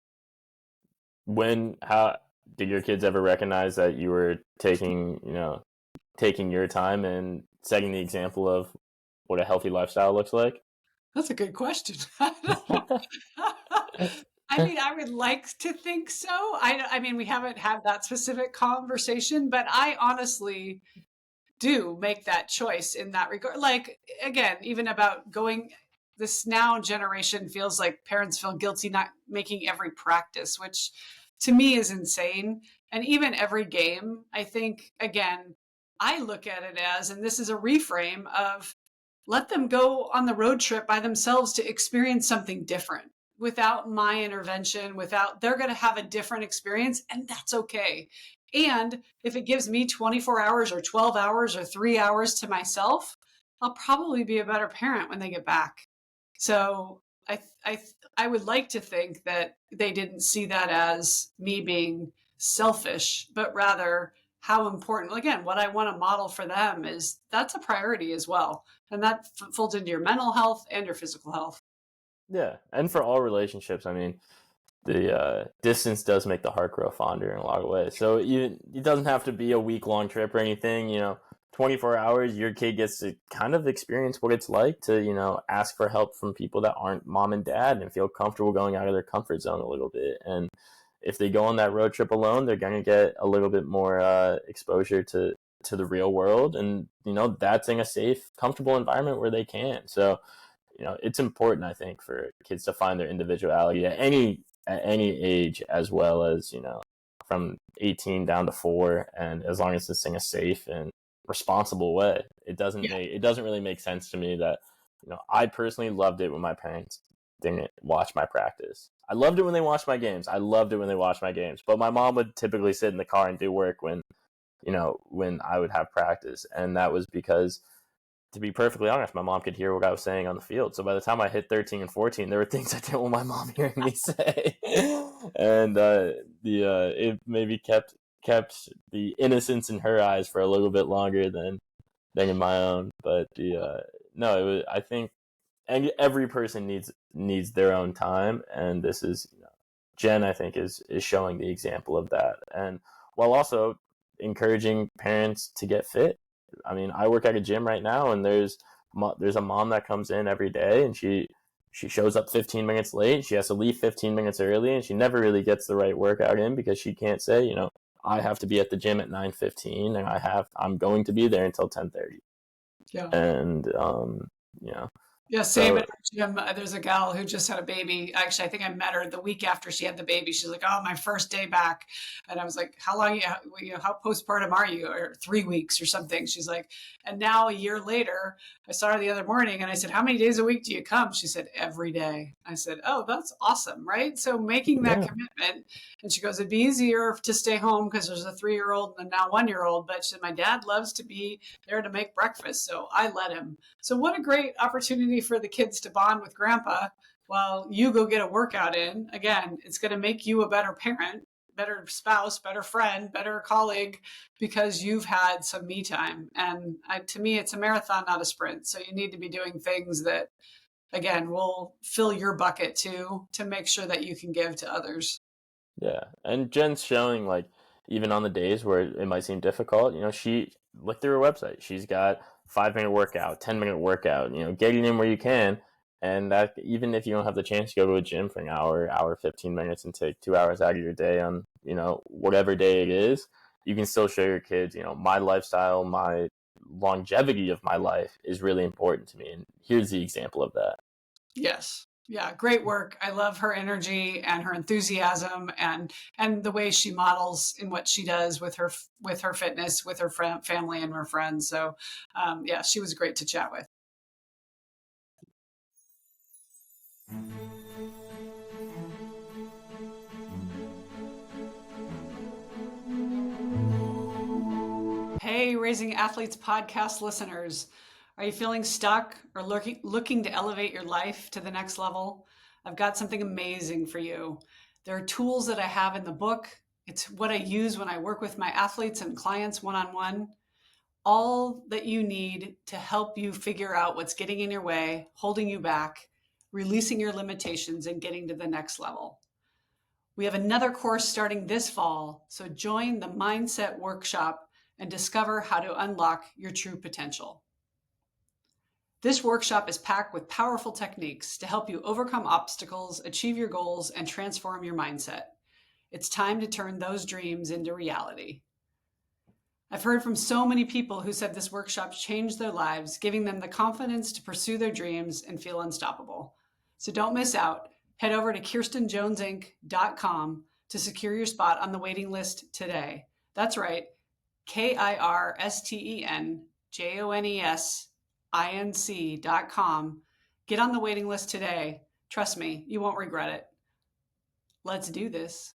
How did your kids ever recognize that you were taking your time and setting the example of what a healthy lifestyle looks like? That's a good question. I mean, I would like to think so. I mean, we haven't had that specific conversation, but I honestly do make that choice in that regard. Like, again, even about this now generation feels like parents feel guilty not making every practice, which to me is insane. And even every game, I think, again, I look at it as, and this is a reframe of, let them go on the road trip by themselves to experience something different without my intervention, they're going to have a different experience, and that's okay. And if it gives me 24 hours or 12 hours or 3 hours to myself, I'll probably be a better parent when they get back. So I would like to think that they didn't see that as me being selfish, but rather how important, again, what I want to model for them is that's a priority as well. And that folds into your mental health and your physical health. Yeah. And for all relationships, I mean, the distance does make the heart grow fonder in a lot of ways. So it doesn't have to be a week-long trip or anything. 24 hours, your kid gets to kind of experience what it's like to, ask for help from people that aren't mom and dad and feel comfortable going out of their comfort zone a little bit. And if they go on that road trip alone, they're going to get a little bit more exposure to the real world. And, that's in a safe, comfortable environment where they can. So, it's important, I think, for kids to find their individuality at any age, as well as, from 18 down to 4. And as long as it's in a safe and responsible way, it doesn't really make sense to me that, I personally loved it when my parents didn't watch my practice. I loved it when they watched my games. But my mom would typically sit in the car and do work when I would have practice. And that was because, to be perfectly honest, my mom could hear what I was saying on the field. So by the time I hit 13 and 14, there were things I didn't want my mom hearing me say. And it maybe kept the innocence in her eyes for a little bit longer than in my own. But I think every person needs their own time, and this is, Jenn, I think, is showing the example of that, and while also encouraging parents to get fit. I mean, I work at a gym right now, and there's a mom that comes in every day, and she shows up 15 minutes late. She has to leave 15 minutes early, and she never really gets the right workout in because she can't say, I have to be at the gym at 9:15, and I'm going to be there until 10:30. Yeah. And Yeah, same at our gym. There's a gal who just had a baby. Actually, I think I met her the week after she had the baby. She's like, "Oh, my first day back," and I was like, "How long? How postpartum are you? Or 3 weeks or something?" She's like, and now a year later, I saw her the other morning, and I said, "How many days a week do you come?" She said, "Every day." I said, "Oh, that's awesome, right?" So making that commitment, and she goes, "It'd be easier to stay home because there's a 3-year-old and now 1-year-old." But she said, "My dad loves to be there to make breakfast, so I let him." So what a great opportunity for the kids to bond with grandpa while you go get a workout in. Again, it's going to make you a better parent, better spouse, better friend, better colleague, because you've had some me time. And to me, it's a marathon, not a sprint. So you need to be doing things that, again, will fill your bucket too, to make sure that you can give to others. Yeah. And Jen's showing, like, even on the days where it might seem difficult, she looked through her website. She's got 5-minute workout, 10-minute workout, getting in where you can. And that, even if you don't have the chance to go to a gym for an hour, 15 minutes, and take 2 hours out of your day on, whatever day it is, you can still show your kids, my lifestyle, my longevity of my life is really important to me. And here's the example of that. Yes. Yeah, great work. I love her energy and her enthusiasm and the way she models in what she does with her fitness, with her family and her friends. So, yeah, she was great to chat with. Hey, Raising Athletes podcast listeners. Are you feeling stuck or looking to elevate your life to the next level? I've got something amazing for you. There are tools that I have in the book. It's what I use when I work with my athletes and clients one on one. All that you need to help you figure out what's getting in your way, holding you back, releasing your limitations, and getting to the next level. We have another course starting this fall, so join the Mindset Workshop and discover how to unlock your true potential. This workshop is packed with powerful techniques to help you overcome obstacles, achieve your goals, and transform your mindset. It's time to turn those dreams into reality. I've heard from so many people who said this workshop changed their lives, giving them the confidence to pursue their dreams and feel unstoppable. So don't miss out. Head over to KirstenJonesInc.com to secure your spot on the waiting list today. That's right, KirstenJonesInc.com. Get on the waiting list today. Trust me, you won't regret it. Let's do this.